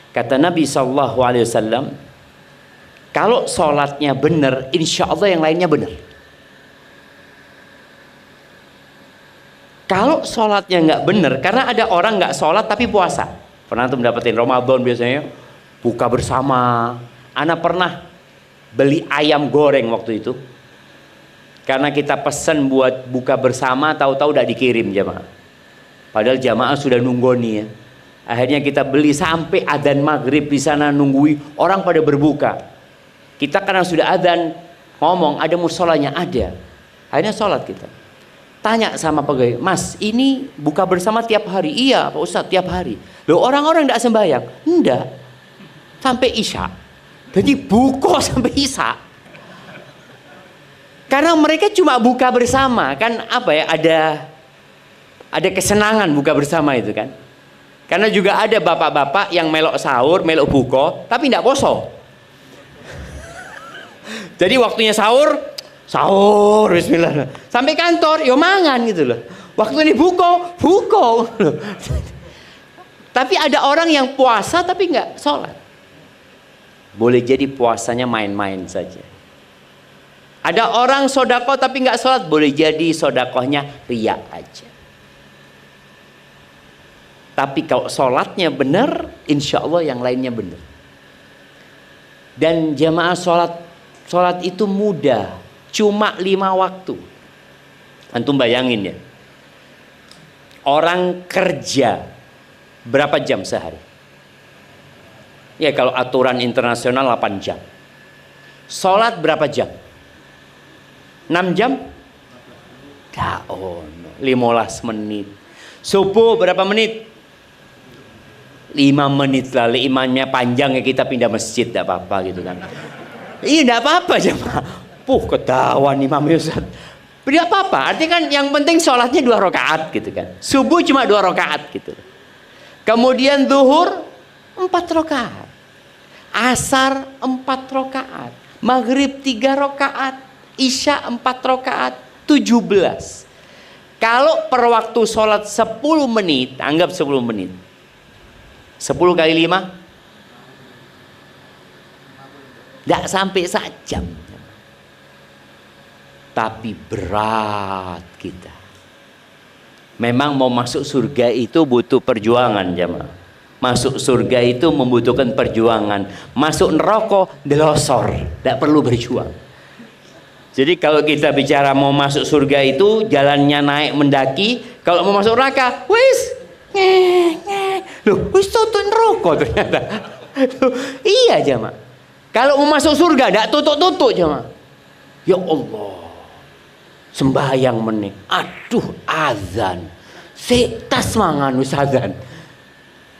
A: Kata Nabi SAW, kalau sholatnya benar, insya Allah yang lainnya benar. Kalau sholatnya nggak benar, karena ada orang nggak sholat tapi puasa. Pernah tuh mendapatkan Ramadan biasanya buka bersama. Anak pernah beli ayam goreng waktu itu. Karena kita pesen buat buka bersama, tahu-tahu udah dikirim jamaah. Padahal jamaah sudah nunggoni ya. Akhirnya kita beli sampai adzan maghrib di sana nunggui orang pada berbuka. Kita karena sudah adzan ngomong ada musolanya, ada. Akhirnya sholat kita. Tanya sama pegawai, Mas ini buka bersama tiap hari? Iya Pak Ustadz, tiap hari. Loh orang-orang tidak sembahyang? Enggak. Sampai isya. Jadi buka sampai isya. Karena mereka cuma buka bersama. Kan apa ya, ada kesenangan buka bersama itu kan. Karena juga ada bapak-bapak yang melok sahur, melok buka, tapi tidak poso. Jadi waktunya sahur bismillah. Sampai kantor, yo mangan gitu loh. Waktu ini buka. Tapi ada orang yang puasa tapi nggak sholat. Boleh jadi puasanya main-main saja. Ada orang sodako tapi nggak sholat, boleh jadi sodakohnya riya aja. Tapi kalau sholatnya benar, insya Allah yang lainnya benar. Dan jamaah sholat itu mudah. Cuma 5 waktu. Antum bayangin ya. Orang kerja berapa jam sehari? Ya kalau aturan internasional 8 jam. Sholat berapa jam? 6 jam? Daon, 15 menit. Subuh berapa menit? 5 menit lah. Imamnya panjang ya kita pindah masjid, tidak apa-apa gitu kan. Iya tidak apa-apa jemaah. Ketahuan imam Ustaz. Tidak apa-apa, artinya kan yang penting sholatnya 2 rakaat gitu kan. Subuh cuma 2 rakaat gitu. Kemudian zuhur 4 rakaat. Asar 4 rakaat. Maghrib 3 rakaat. Isya 4 rakaat. 17. Kalau per waktu sholat 10 menit, anggap 10 menit. 10 kali 5? Tidak sampai 1 jam. Tapi berat kita. Memang mau masuk surga itu butuh perjuangan jemaah. Masuk surga itu membutuhkan perjuangan. Masuk neraka delosor, tidak perlu berjuang. Jadi kalau kita bicara mau masuk surga itu jalannya naik mendaki. Kalau mau masuk neraka, wis tutup neraka ternyata. Iya jemaah. Kalau mau masuk surga tidak tutup jemaah. Ya Allah. Sembahyang meneh, aduh azan, tas mangan azan.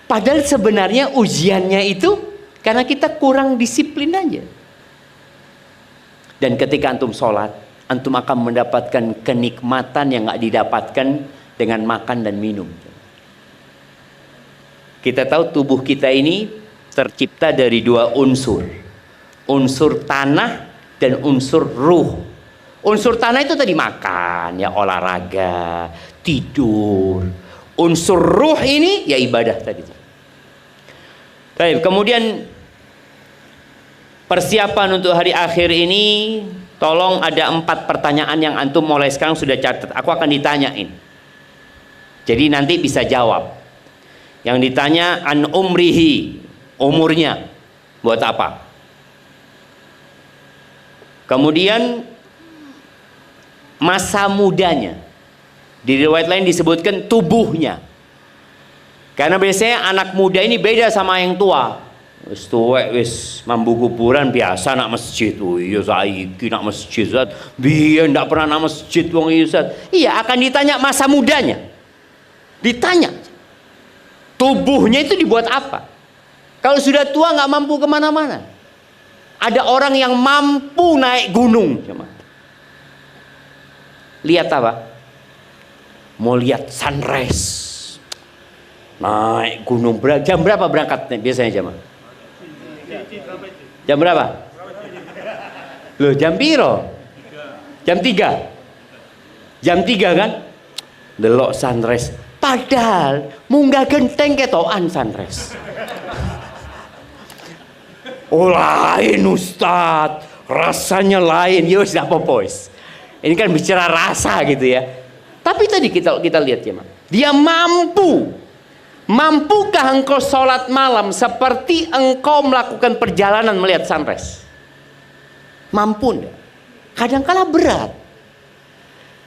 A: Padahal sebenarnya ujiannya itu karena kita kurang disiplin aja. Dan ketika antum sholat, antum akan mendapatkan kenikmatan yang nggak didapatkan dengan makan dan minum. Kita tahu tubuh kita ini tercipta dari 2 unsur, unsur tanah dan unsur ruh. Unsur tanah itu tadi makan, ya olahraga, tidur. Unsur ruh ini ya ibadah tadi. Baik, kemudian persiapan untuk hari akhir ini, tolong ada 4 pertanyaan yang antum mulai sekarang sudah catat. Aku akan ditanyain. Jadi nanti bisa jawab. Yang ditanya an umrihi, umurnya buat apa? Kemudian masa mudanya. Di riwayat lain disebutkan tubuhnya. Karena biasanya anak muda ini beda sama yang tua. Wis tuwek wis mambu kuburan biasa nak masjid. Oh iya saiki nak masjid Ustaz. Biyen ndak pernah nak masjid wong Ustaz. Iya, akan ditanya masa mudanya. Ditanya. Tubuhnya itu dibuat apa? Kalau sudah tua nggak mampu kemana-mana. Ada orang yang mampu naik gunung. Lihat apa? Mau lihat sunrise. Naik gunung. Jam berapa berangkat biasanya jamaah? Jam berapa? Loh jam piro? Jam 3. Jam 3 kan? Delok sunrise. Padahal munggah genteng ketokan sunrise. Oh lain Ustadz. Rasanya lain. Yus apa-apa. Ini kan bicara rasa gitu ya. Tapi tadi kita lihat ya, dia mampu. Mampukah engkau sholat malam seperti engkau melakukan perjalanan melihat sunrise? Mampu enggak? Kadang-kala berat.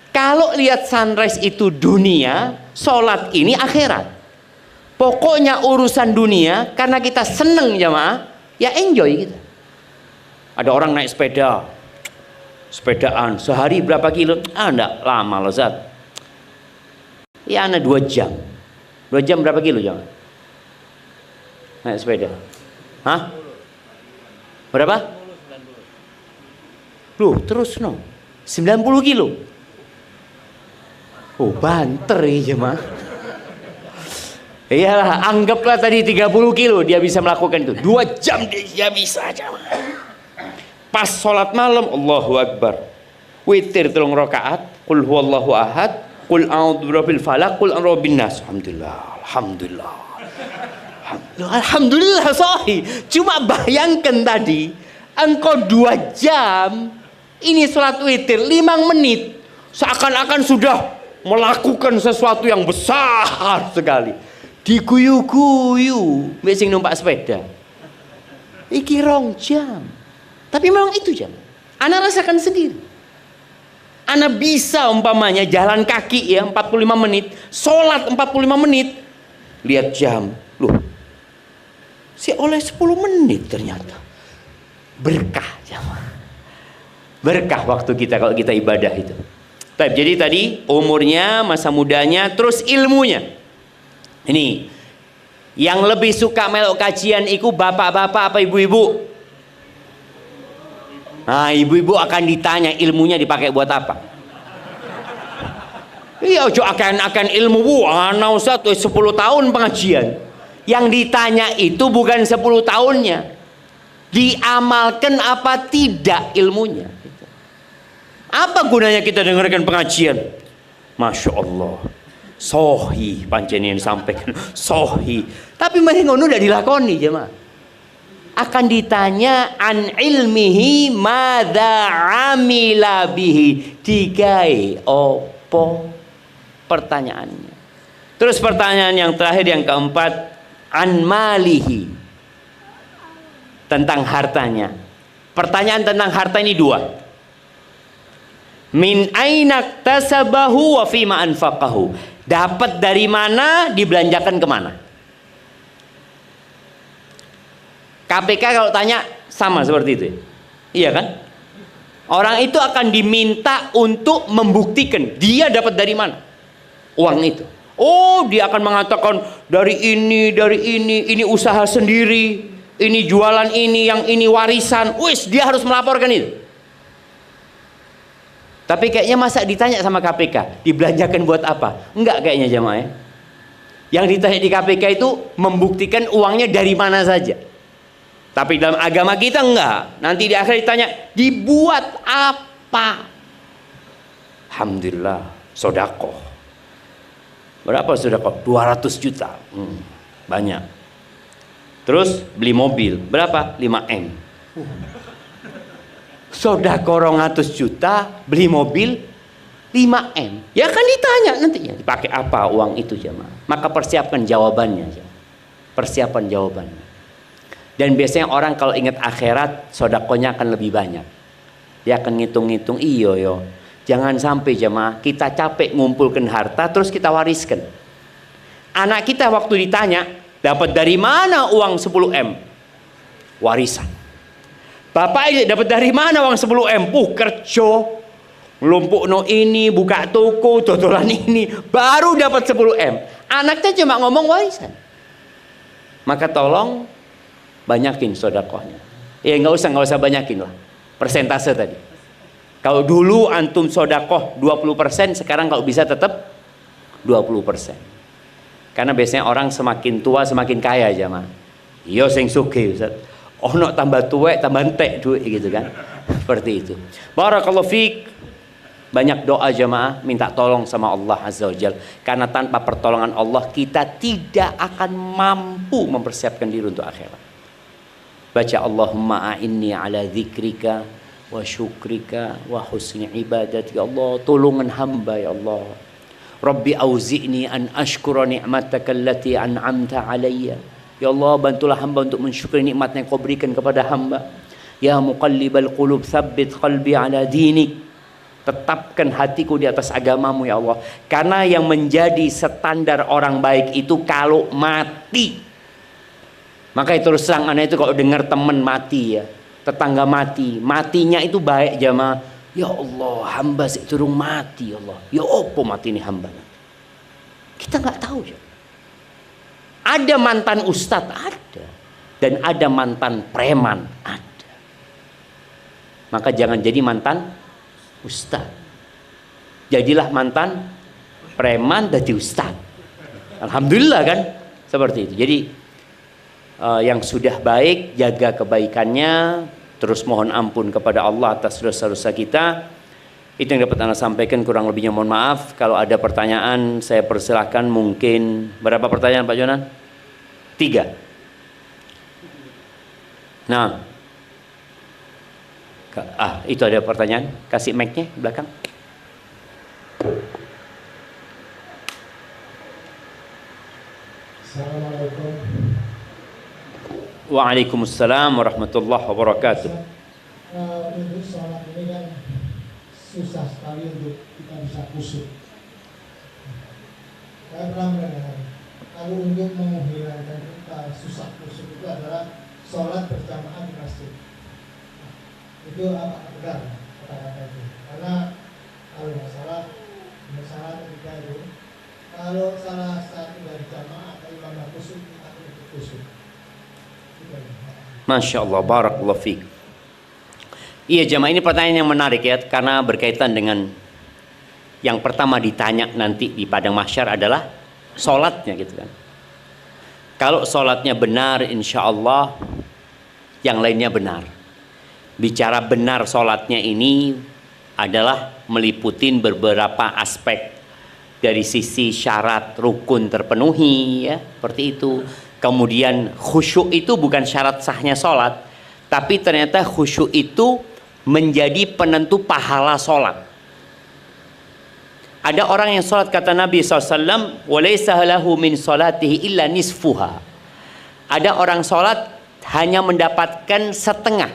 A: Kalau lihat sunrise itu dunia, sholat ini akhirat. Pokoknya urusan dunia, karena kita seneng jamaah, ya enjoy kita. Ada orang naik sepedaan, sehari berapa kilo? Enggak lama loh Zat. Ya 2 jam. 2 jam berapa kilo jamaah? Naik sepeda. Hah? Berapa? Loh terus no 90 kilo. Oh banter ya jemaah. Iyalah, anggaplah tadi 30 kilo dia bisa melakukan itu. 2 jam dia bisa jemaah. Pas sholat malam, Allahu Akbar. Witir 3 rakaat, qul huwallahu ahad, qul a'udzu birabbil falaq, qul a'udzu birabbin nas. Alhamdulillah. Alhamdulillah sahih. Cuma bayangkan tadi engkau 2 jam ini sholat witir 5 menit seakan-akan sudah melakukan sesuatu yang besar sekali. Diguyu-guyu sing numpak sepeda. Iki 2 jam. Tapi memang itu jam. Ana rasakan sendiri. Ana bisa umpamanya jalan kaki ya 45 menit, sholat 45 menit. Lihat jam. Loh. Si oleh 10 menit ternyata. Berkah jamaah. Berkah waktu kita kalau kita ibadah itu. Jadi tadi umurnya, masa mudanya, terus ilmunya. Ini yang lebih suka melok kajian itu bapak-bapak apa ibu-ibu? Nah, ibu-ibu akan ditanya ilmunya dipakai buat apa? Iya, ojo akan ilmu bu, ana Ustaz 10 tahun pengajian. Yang ditanya itu bukan 10 tahunnya. Diamalkan apa tidak ilmunya. Apa gunanya kita dengarkan pengajian? Masya Allah. Sohi pancen yang disampaikan. Sohi. Tapi mereka udah dilakoni jemaah. Akan ditanya an ilmihi madza amila bihi. Digawe opo pertanyaannya. Terus pertanyaan yang terakhir yang keempat, an malihi, tentang hartanya. Pertanyaan tentang harta ini 2. Min ainak tasabahu wa fima anfaqahu. Dapat dari mana, dibelanjakan kemana? KPK kalau tanya sama seperti itu. Iya kan? Orang itu akan diminta untuk membuktikan dia dapat dari mana uang itu. Oh, dia akan mengatakan dari ini usaha sendiri, ini jualan ini, yang ini warisan. Wis, dia harus melaporkan itu. Tapi kayaknya masa ditanya sama KPK, dibelanjakan buat apa? Enggak kayaknya jamaah ya. Yang ditanya di KPK itu membuktikan uangnya dari mana saja. Tapi dalam agama kita enggak. Nanti di akhir ditanya, dibuat apa? Alhamdulillah, sodakoh. Berapa sodakoh? 200 juta. Banyak. Terus beli mobil, berapa? 5M. Sodakoh 200 juta, beli mobil 5M. Ya kan ditanya nantinya, dipakai apa uang itu jemaah. Maka persiapkan jawabannya. Persiapan jawabannya. Dan biasanya orang kalau ingat akhirat, sodakohnya akan lebih banyak. Dia akan ngitung-ngitung, iyo. Jangan sampai jemaah kita capek ngumpulkan harta terus kita wariskan. Anak kita waktu ditanya, dapat dari mana uang 10M? Warisan. Bapak ini dapat dari mana uang 10M? Kerja, ngelumpuk no ini, buka toko, dodolan ini, baru dapat 10M. Anaknya cuma ngomong warisan. Maka tolong banyakin sodakohnya. Ya nggak usah banyakin lah. Persentase tadi. Kalau dulu antum sodakoh 20%, sekarang kalau bisa tetap 20%. Karena biasanya orang semakin tua semakin kaya aja mah. Iya sing sugih Ustaz. Ono tambah tuwek tambah entek duit gitu kan. Seperti itu. Barakallahu fiik. Banyak doa jemaah minta tolong sama Allah Azza wa Jalla. Karena tanpa pertolongan Allah kita tidak akan mampu mempersiapkan diri untuk akhirat. Baca Allahumma a'inni ala dzikrika wa syukrika wa husni ibadati. Ya Allah, tolongan hamba ya Allah. Rabbi auzi'ni an ashkura ni'mataka allati an'amta alayya. Ya Allah, bantulah hamba untuk mensyukuri nikmat yang kau berikan kepada hamba. Ya muqallibal qulub tsabbit qalbi ala dinik. Tetapkan hatiku di atas agamamu ya Allah. Karena yang menjadi standar orang baik itu kalau mati. Makanya terus terang anak itu kalau dengar teman mati ya, tetangga mati, matinya itu baik jamaah. Ya Allah, hamba turung mati ya Allah. Ya opo mati ini hamba. Kita nggak tahu ya. Ada mantan ustadz ada, dan ada mantan preman ada. Maka jangan jadi mantan ustadz. Jadilah mantan preman jadi ustadz. Alhamdulillah kan seperti itu. Jadi yang sudah baik jaga kebaikannya, terus mohon ampun kepada Allah atas dosa-dosa kita. Itu yang dapat Anda sampaikan, kurang lebihnya mohon maaf. Kalau ada pertanyaan saya persilahkan. Mungkin berapa pertanyaan Pak Jonan? 3. Nah, itu ada pertanyaan. Kasih mic-nya belakang.
C: Assalamualaikum.
A: Waalaikumsalam warahmatullahi wabarakatuh.
C: Untuk sholat ini kan susah sekali untuk kita bisa khusyuk. Saya pernah mendengar kalau untuk menghilangkan kita susah khusyuk itu adalah sholat berjamaah di masjid. Itu apa benar kata-kata itu? Karena kalau masalah ketika itu, kalau salah satu dari jamaah atau imam khusyuk kita ikut khusyuk.
A: Masya Allah, barakallahu fiik. Iya jamaah, ini pertanyaan yang menarik ya, karena berkaitan dengan yang pertama ditanya nanti di padang mahsyar adalah sholatnya gitu kan. Kalau sholatnya benar, insya Allah yang lainnya benar. Bicara benar sholatnya ini adalah meliputin beberapa aspek. Dari sisi syarat rukun terpenuhi ya, seperti itu. Kemudian khusyuk itu bukan syarat sahnya sholat, tapi ternyata khusyuk itu menjadi penentu pahala sholat. Ada orang yang sholat kata Nabi SAW, walaysa lahu min sholatihi illa nisfuha. Ada orang sholat hanya mendapatkan setengah.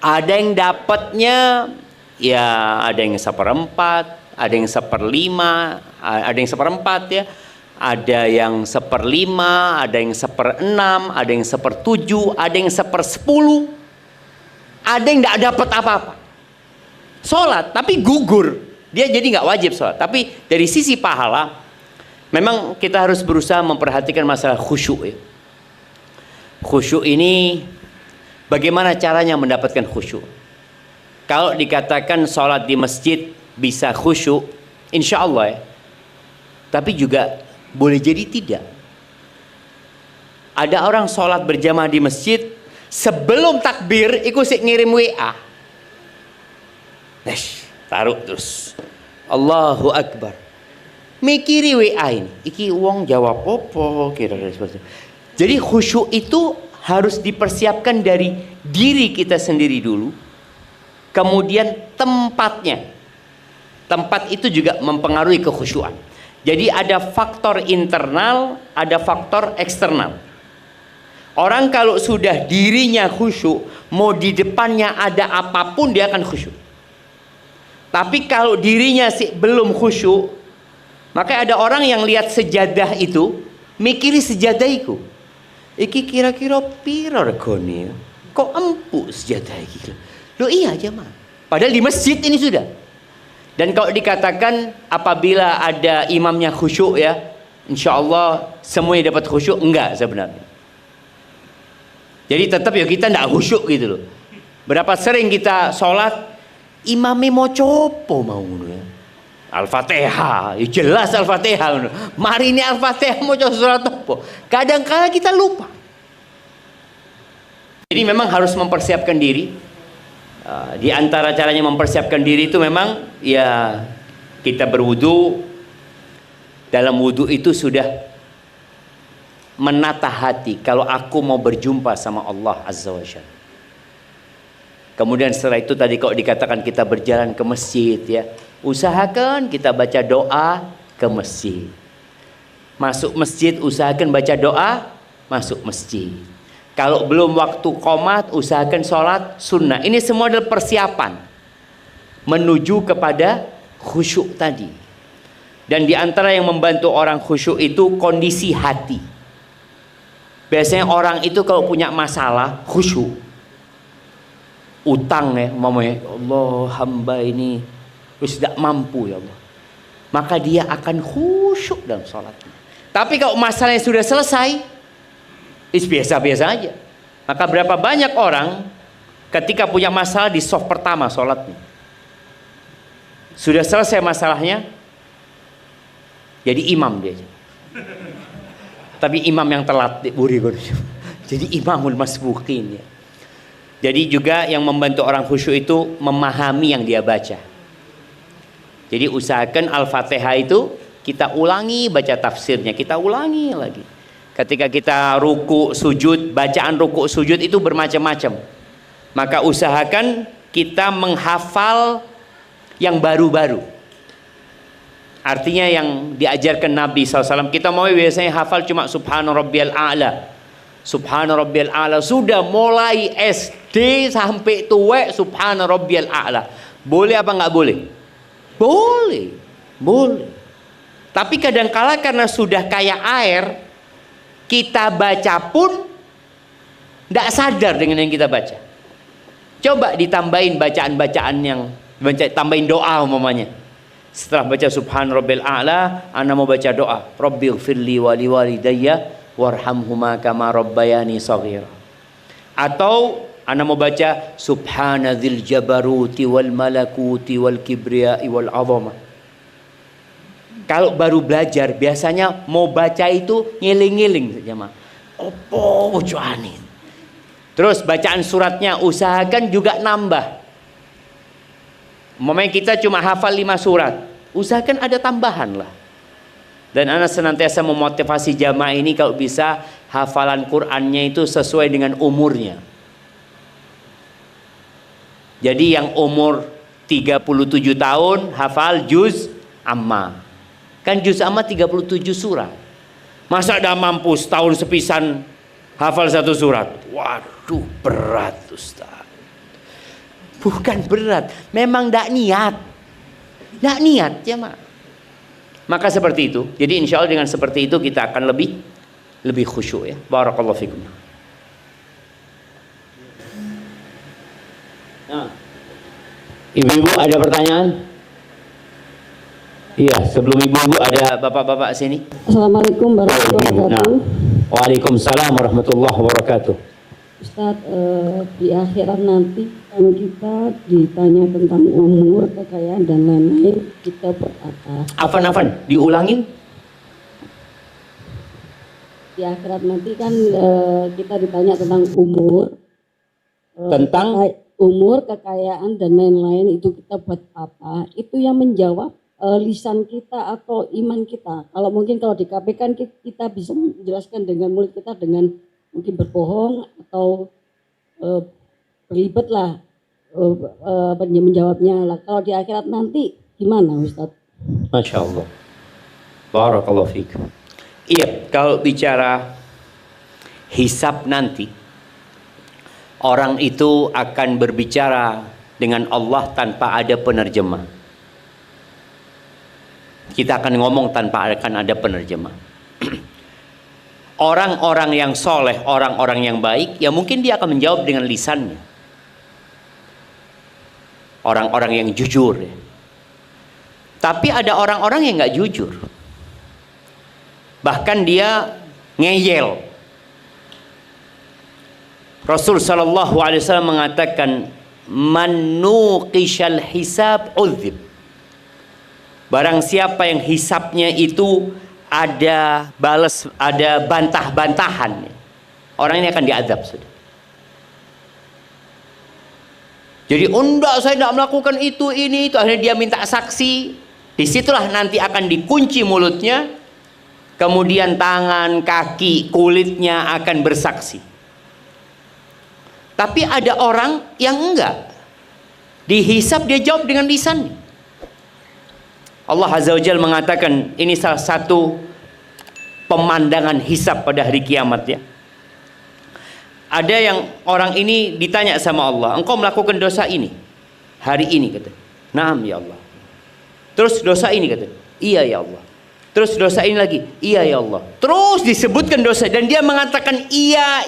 A: Ada yang dapatnya ya, ada yang seperempat, ada yang seperlima, ada yang seperempat ya. Ada yang 1/5, ada yang 1/6, ada yang 1/7, ada yang 1/10, ada yang tidak dapat apa-apa. Sholat tapi gugur, dia jadi nggak wajib sholat. Tapi dari sisi pahala, memang kita harus berusaha memperhatikan masalah khusyuk ya. Khusyuk ini bagaimana caranya mendapatkan khusyuk? Kalau dikatakan sholat di masjid bisa khusyuk, insya Allah ya. Tapi juga boleh jadi tidak. Ada orang sholat berjamaah di masjid, sebelum takbir ikut ngirim WA. Taruh terus. Allahu Akbar. Mikiri WA ini. Iki wong jawab apa kira-kira seperti itu. Jadi khusyuk itu harus dipersiapkan dari diri kita sendiri dulu. Kemudian tempatnya. Tempat itu juga mempengaruhi kekhusyuan. Jadi ada faktor internal, ada faktor eksternal. Orang kalau sudah dirinya khusyuk, mau di depannya ada apapun dia akan khusyuk. Tapi kalau dirinya belum khusyuk, maka ada orang yang lihat sejadah itu, mikiri sejadah itu. Iki kira-kira piro regane? Kok empuk sejadah iki? Loh iya jemaah. Padahal di masjid ini sudah. Dan kalau dikatakan apabila ada imamnya khusyuk ya, insya Allah semuanya dapat khusyuk, enggak sebenarnya. Jadi tetap ya kita enggak khusyuk gitu loh. Berapa sering kita sholat, imamnya mau copo mau ya. Al-Fatihah, ya jelas Al-Fatihah. Mari ini Al-Fatihah mau coba surat apa? Kadang-kadang kita lupa. Jadi memang harus mempersiapkan diri. Di antara caranya mempersiapkan diri itu memang ya kita berwudu. Dalam wudu itu sudah menata hati kalau aku mau berjumpa sama Allah Azza wa Jalla. Kemudian setelah itu tadi kalau dikatakan kita berjalan ke masjid ya, usahakan kita baca doa ke masjid. Masuk masjid usahakan baca doa masuk masjid. Kalau belum waktu qomat, usahakan sholat sunnah. Ini semua adalah persiapan menuju kepada khusyuk tadi. Dan di antara yang membantu orang khusyuk itu kondisi hati. Biasanya orang itu kalau punya masalah khusyuk, utang ya, mamanya, Allah hamba ini tidak mampu ya Allah, maka dia akan khusyuk dalam sholatnya. Tapi kalau masalahnya sudah selesai, biasa-biasa aja. Maka berapa banyak orang ketika punya masalah di soft pertama sholatnya, sudah selesai masalahnya, jadi imam dia. Tapi imam yang telat buri. Jadi imamul masbuqin ya. Jadi juga yang membantu orang khusyuk itu memahami yang dia baca. Jadi usahakan Al-Fatihah itu kita ulangi baca tafsirnya, kita ulangi lagi. Ketika kita ruku sujud, bacaan ruku sujud itu bermacam-macam. Maka usahakan kita menghafal yang baru-baru. Artinya yang diajarkan Nabi SAW. Kita mau biasanya hafal cuma Subhana Rabbiyal A'la, Subhana Rabbiyal A'la. Sudah mulai SD sampai tua Subhana Rabbiyal A'la. Boleh apa nggak boleh? Boleh, boleh. Tapi kadangkala karena sudah kayak air, kita baca pun tidak sadar dengan yang kita baca. Coba ditambahin bacaan-bacaan yang tambahin doa umpamanya. Setelah baca Subhan Rabbil A'la, ana mau baca doa, Rabbighfirli wa liwalidayya warhamhuma kama rabbayani shaghira. Atau ana mau baca Subhanadzil jabaruti wal malakuti wal kibriyai wal azama. Kalau baru belajar biasanya mau baca itu ngiling-ngiling saja mah. Opo wujuhane. Terus bacaan suratnya usahakan juga nambah. Momennya kita cuma hafal 5 surat, usahakan ada tambahan lah. Dan ana senantiasa memotivasi jamaah ini kalau bisa hafalan Qur'annya itu sesuai dengan umurnya. Jadi yang umur 37 tahun hafal juz amma. Kan juz amma 37 surat. Masa dah mampu setahun sepisan hafal 1 surat? Waduh, berat Ustaz. Bukan berat, memang tidak niat. Tidak niat ya mak. Maka seperti itu. Jadi insya Allah dengan seperti itu kita akan lebih khusyuk ya. Barakallahu fikum. Nah, ibu-ibu ada pertanyaan? Iya, sebelum ibu-ibu ada bapak-bapak sini.
D: Assalamualaikum warahmatullahi wabarakatuh.
A: Waalaikumsalam warahmatullahi wabarakatuh.
D: Ustaz, di akhirat nanti kan kita ditanya tentang umur, kekayaan dan lain-lain, kita buat apa?
A: Afan, diulangin.
D: Di akhirat nanti kan kita ditanya tentang umur, umur, kekayaan dan lain-lain, itu kita buat apa? Itu yang menjawab lisan kita atau iman kita. Kalau mungkin kalau di KPK kan kita bisa menjelaskan dengan mulut kita dengan mungkin berbohong atau berlibat lah menjawabnya lah. Kalau di akhirat nanti gimana Ustaz?
A: Masya Allah. Barakallahu fikum. Iya, kalau bicara hisab nanti, orang itu akan berbicara dengan Allah tanpa ada penerjemah. Kita akan ngomong tanpa akan ada penerjemah. Orang-orang yang soleh, orang-orang yang baik, ya mungkin dia akan menjawab dengan lisannya. Orang-orang yang jujur ya. Tapi ada orang-orang yang nggak jujur. Bahkan dia ngeyel. Rasul sallallahu alaihi wasallam mengatakan, "Man nuqishal hisab udzib." Barang siapa yang hisabnya itu ada balas, ada bantah-bantahan, orang ini akan diazab sudah. Jadi enggak, saya tidak melakukan itu, ini, itu. Akhirnya dia minta saksi. Disitulah nanti akan dikunci mulutnya. Kemudian tangan, kaki, kulitnya akan bersaksi. Tapi ada orang yang enggak. Dihisab dia jawab dengan lisannya. Allah Azza wa Jalla mengatakan, ini salah satu pemandangan hisab pada hari kiamat ya. Ada yang orang ini ditanya sama Allah, engkau melakukan dosa ini hari ini, kata. Naam ya Allah. Terus dosa ini, kata. Iya ya Allah. Terus dosa ini lagi, iya ya Allah. Terus disebutkan dosa dan dia mengatakan iya.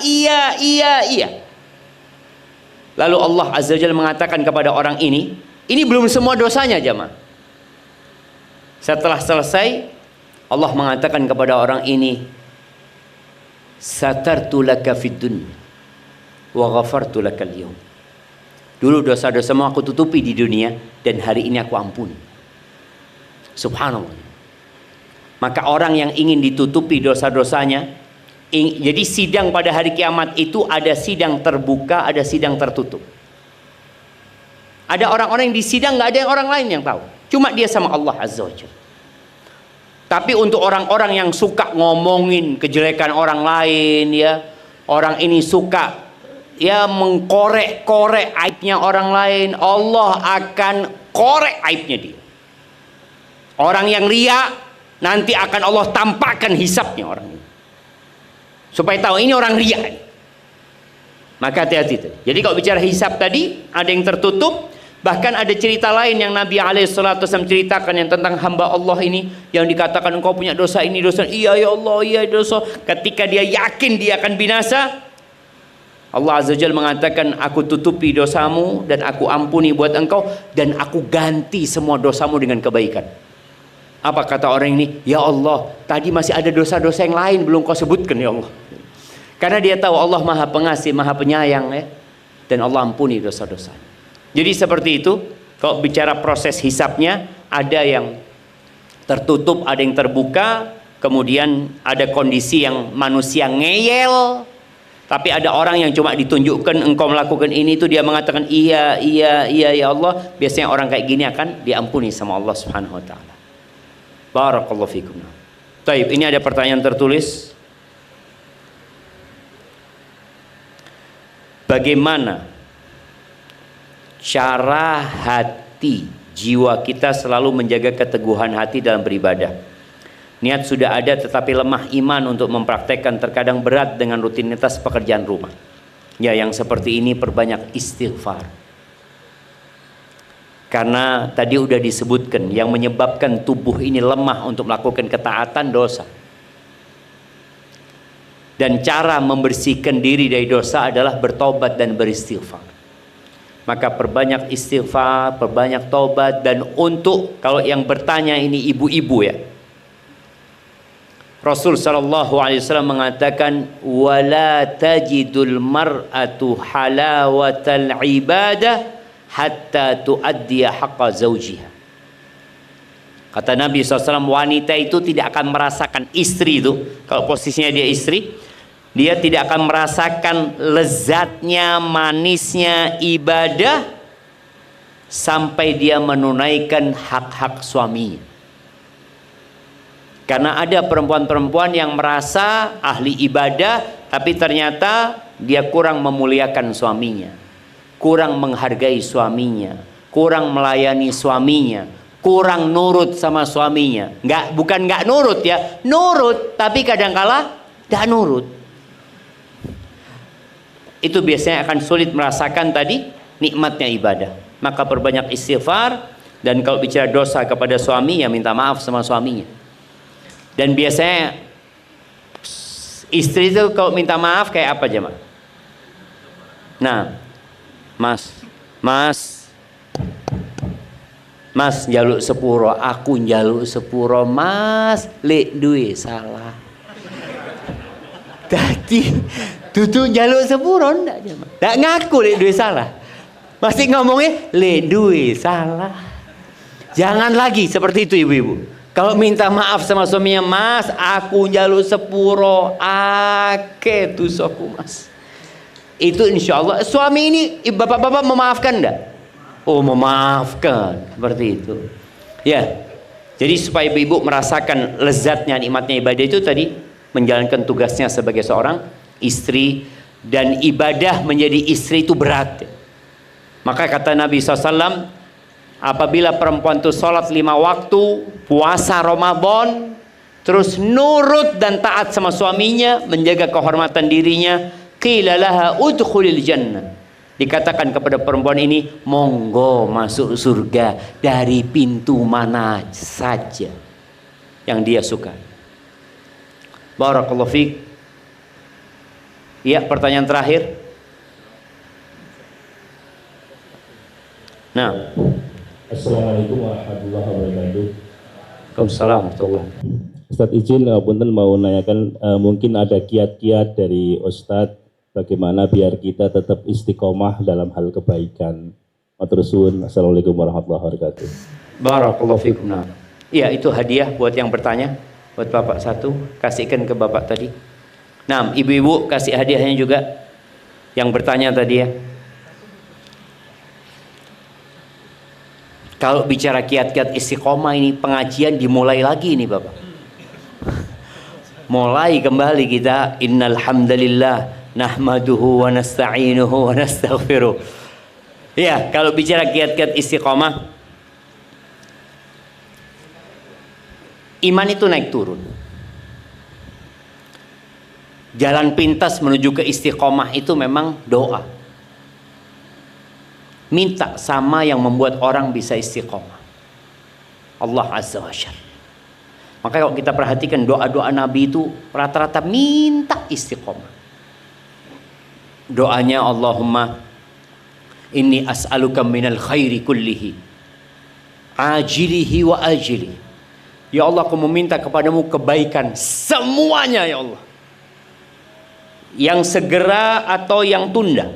A: Lalu Allah Azza wa Jalla mengatakan kepada orang ini belum semua dosanya jamaah. Setelah selesai, Allah mengatakan kepada orang ini, satartu laka fid dunya wa ghafartu lakal yawm. Dulu dosa-dosamu aku tutupi di dunia dan hari ini aku ampuni. Subhanallah. Maka orang yang ingin ditutupi dosa-dosanya, jadi sidang pada hari kiamat itu ada sidang terbuka, ada sidang tertutup. Ada orang-orang yang disidang, nggak ada yang orang lain yang tahu, cuma dia sama Allah Azza wa Jalla. Tapi untuk orang-orang yang suka ngomongin kejelekan orang lain, ya, orang ini suka ya mengkorek-korek aibnya orang lain, Allah akan korek aibnya dia. Orang yang ria nanti akan Allah tampakkan hisapnya orang ini, supaya tahu ini orang ria. Maka hati-hati. Jadi kalau bicara hisap tadi ada yang tertutup. Bahkan ada cerita lain yang Nabi SAW ceritakan yang tentang hamba Allah ini yang dikatakan engkau punya dosa ini, dosa. Iya ya Allah, iya dosa. Ketika dia yakin dia akan binasa, Allah Azza wa Jalla mengatakan, aku tutupi dosamu dan aku ampuni buat engkau dan aku ganti semua dosamu dengan kebaikan. Apa kata orang ini? Ya Allah, tadi masih ada dosa-dosa yang lain belum kau sebutkan ya Allah. Karena dia tahu Allah Maha Pengasih, Maha Penyayang, ya. Dan Allah ampuni dosa-dosa. Jadi seperti itu. Kalau bicara proses hisapnya, ada yang tertutup, ada yang terbuka. Kemudian ada kondisi yang manusia ngeyel. Tapi ada orang yang cuma ditunjukkan engkau melakukan ini, itu dia mengatakan iya ya Allah. Biasanya orang kayak gini akan diampuni sama Allah Subhanahu wa taala. Barakallahu fikum. Baik, ini ada pertanyaan tertulis. Bagaimana cara hati, jiwa kita selalu menjaga keteguhan hati dalam beribadah? Niat sudah ada tetapi lemah iman untuk mempraktekkan, terkadang berat dengan rutinitas pekerjaan rumah. Ya, yang seperti ini perbanyak istighfar. Karena tadi udah disebutkan yang menyebabkan tubuh ini lemah untuk melakukan ketaatan, dosa. Dan cara membersihkan diri dari dosa adalah bertobat dan beristighfar. Maka perbanyak istighfar, perbanyak tobat. Dan untuk, kalau yang bertanya ini ibu-ibu ya, Rasul SAW mengatakan, wala tajidul mar'atu halawatal ibadah hatta tuaddiya haqqa zawjiha. Kata Nabi SAW, wanita itu tidak akan merasakan, istri itu, kalau posisinya dia istri, dia tidak akan merasakan lezatnya, manisnya ibadah sampai dia menunaikan hak-hak suaminya. Karena ada perempuan-perempuan yang merasa ahli ibadah, tapi ternyata dia kurang memuliakan suaminya, kurang menghargai suaminya, kurang melayani suaminya, kurang nurut sama suaminya. Bukan nggak nurut ya, nurut, tapi kadangkala nggak nurut. Itu biasanya akan sulit merasakan tadi nikmatnya ibadah. Maka perbanyak istighfar, dan kalau bicara dosa kepada suami ya minta maaf sama suaminya. Dan biasanya istri itu kalau minta maaf kayak apa jemaah? Nah, Mas njaluk sepuro, aku njaluk sepuro, Mas, lek duwe salah. Tadi tutu njaluk sepuro ndak jemaah. Ndak ngaku lek duwe salah. Masih ngomongnya lek duwe salah. Jangan lagi seperti itu ibu-ibu. Kalau minta maaf sama suaminya, Mas, aku njaluk sepuro, ake dosaku Mas. Itu insya Allah suami ini, bapak-bapak memaafkan enggak? Oh, memaafkan, seperti itu. Ya, jadi supaya ibu merasakan lezatnya, nikmatnya ibadah itu tadi, menjalankan tugasnya sebagai seorang istri, dan ibadah menjadi istri itu berat. Maka kata Nabi SAW, apabila perempuan itu sholat 5 waktu, puasa Ramadan, terus nurut dan taat sama suaminya, menjaga kehormatan dirinya, qila laha udkhulil jannah. Dikatakan kepada perempuan ini, monggo masuk surga dari pintu mana saja yang dia suka. Barakallahu fiik. Ya, pertanyaan terakhir. Nah.
E: Assalamualaikum warahmatullahi wabarakatuh.
A: Waalaikumsalam warahmatullahi.
E: Ustadz izin punten mau nanyakan mungkin ada kiat-kiat dari Ustadz bagaimana biar kita tetap istiqomah dalam hal kebaikan. Matur suwun. Assalamualaikum warahmatullahi wabarakatuh.
A: Barakallahu fikum. Nah, iya, itu hadiah buat yang bertanya, buat Bapak satu, kasihkan ke Bapak tadi. Nah, ibu-ibu kasih hadiahnya juga yang bertanya tadi ya. Kalau bicara kiat-kiat istiqomah ini, pengajian dimulai lagi nih Bapak. Mulai kembali kita, innal hamdalillah nahmaduhu wa nasta'inuhu wa nastaghfiruh. Ya, kalau bicara kiat-kiat istiqomah, iman itu naik turun. Jalan pintas menuju ke istiqomah itu memang doa. Minta sama yang membuat orang bisa istiqomah, Allah Azza wa Jalla. Maka kalau kita perhatikan doa-doa Nabi itu rata-rata minta istiqomah. Doanya, Allahumma inni as'aluka minal khairi kullihi ajilihi wa ajilihi. Ya Allah, aku meminta kepadamu kebaikan semuanya ya Allah, yang segera atau yang tunda.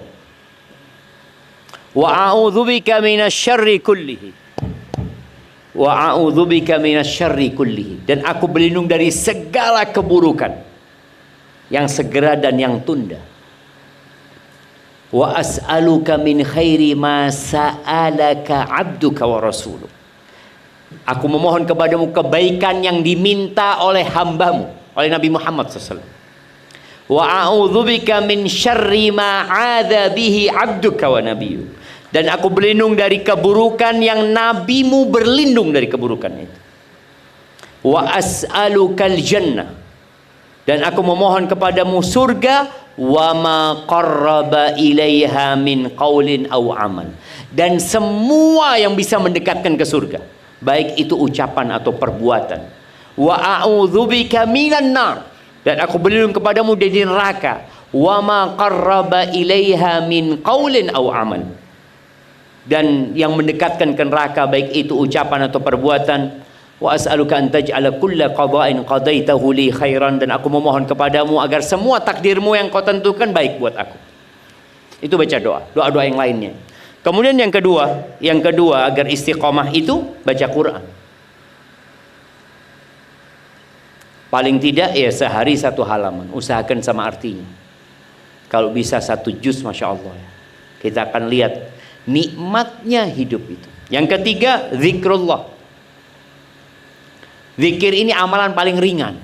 A: Wa a'udzubika minasyarri kullihi. Wa a'udzubika minasyarri kullihi. Dan aku berlindung dari segala keburukan yang segera dan yang tunda. Wa as'aluka min khairi ma sa'alaka 'abduka wa rasuluh. Aku memohon kepadamu kebaikan yang diminta oleh hambamu, oleh Nabi Muhammad SAW. Wa a'udzubika min syarri ma 'adza bihi 'abduka wa nabiyyuk. Dan aku berlindung dari keburukan yang nabimu berlindung dari keburukan itu. Wa as'alukal jannah. Dan aku memohon kepadamu surga, wa ma qarraba ilaiha min qaulin aw amal. Dan semua yang bisa mendekatkan ke surga, baik itu ucapan atau perbuatan. Wa a'udzubika minan nar. Dan aku berlindung kepadamu dari neraka. Wa ma qarraba ilaiha min qaulin aw amal. Dan yang mendekatkan ke neraka, baik itu ucapan atau perbuatan. Wa as'aluka an taj'ala kulla qada'in qadaitahu li khairan. Dan aku memohon kepadamu agar semua takdirmu yang kau tentukan baik buat aku. Itu baca doa, doa-doa yang lainnya. Kemudian yang kedua agar istiqomah itu baca Quran. Paling tidak ya sehari 1 halaman, usahakan sama artinya. Kalau bisa 1 juz, masya Allah ya. Kita akan lihat nikmatnya hidup itu. Yang ketiga, zikrullah. Zikir ini amalan paling ringan.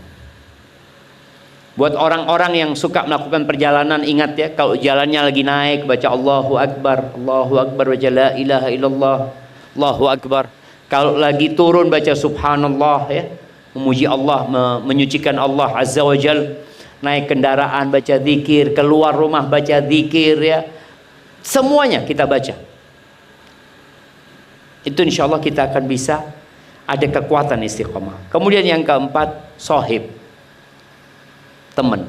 A: Buat orang-orang yang suka melakukan perjalanan, ingat ya, kalau jalannya lagi naik, baca Allahu Akbar, baca la ilaha illallah, Allahu Akbar. Kalau lagi turun, baca subhanallah ya, memuji Allah, menyucikan Allah Azza wa Jal. Naik kendaraan, baca zikir. Keluar rumah, baca zikir ya. Semuanya kita baca. Itu insya Allah kita akan bisa ada kekuatan istiqomah. Kemudian yang keempat, sohib, teman.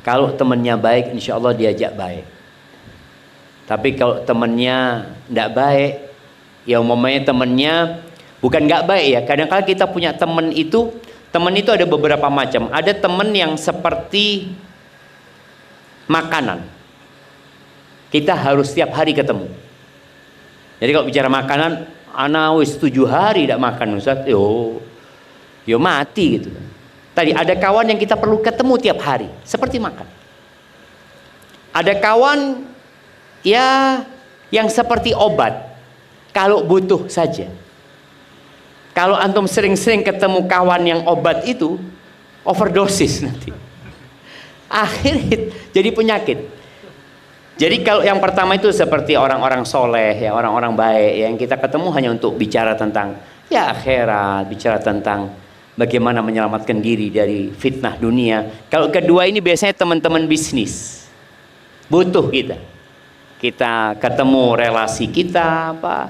A: Kalau temannya baik, insya Allah diajak baik. Tapi kalau temannya tidak baik, ya umpamanya temannya bukan nggak baik ya. Kadang-kadang kita punya teman itu ada beberapa macam. Ada teman yang seperti makanan. Kita harus setiap hari ketemu. Jadi kalau bicara makanan, ana wis 7 hari tidak makan Ustaz, yo mati gitu. Tadi ada kawan yang kita perlu ketemu tiap hari, seperti makan. Ada kawan ya yang seperti obat, kalau butuh saja. Kalau antum sering-sering ketemu kawan yang obat itu, overdosis nanti. Akhirnya jadi penyakit. Jadi kalau yang pertama itu seperti orang-orang soleh, ya orang-orang baik yang kita ketemu hanya untuk bicara tentang ya akhirat, bicara tentang bagaimana menyelamatkan diri dari fitnah dunia. Kalau kedua ini biasanya teman-teman bisnis butuh kita ketemu relasi kita apa,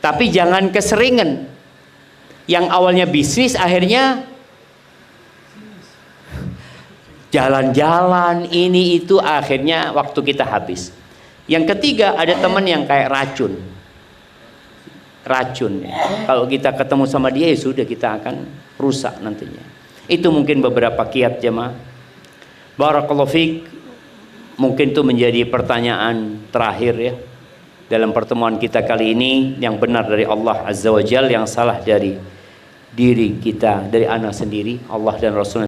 A: tapi jangan keseringan. Yang awalnya bisnis akhirnya jalan-jalan ini itu, akhirnya waktu kita habis. Yang ketiga, ada teman yang kayak racun. Kalau kita ketemu sama dia ya sudah, kita akan rusak nantinya. Itu mungkin beberapa kiat jemaah. Barakallahu fiik. Mungkin itu menjadi pertanyaan terakhir ya dalam pertemuan kita kali ini. Yang benar dari Allah Azza wa Jalla, yang salah dari diri kita, dari ana sendiri, Allah dan Rasul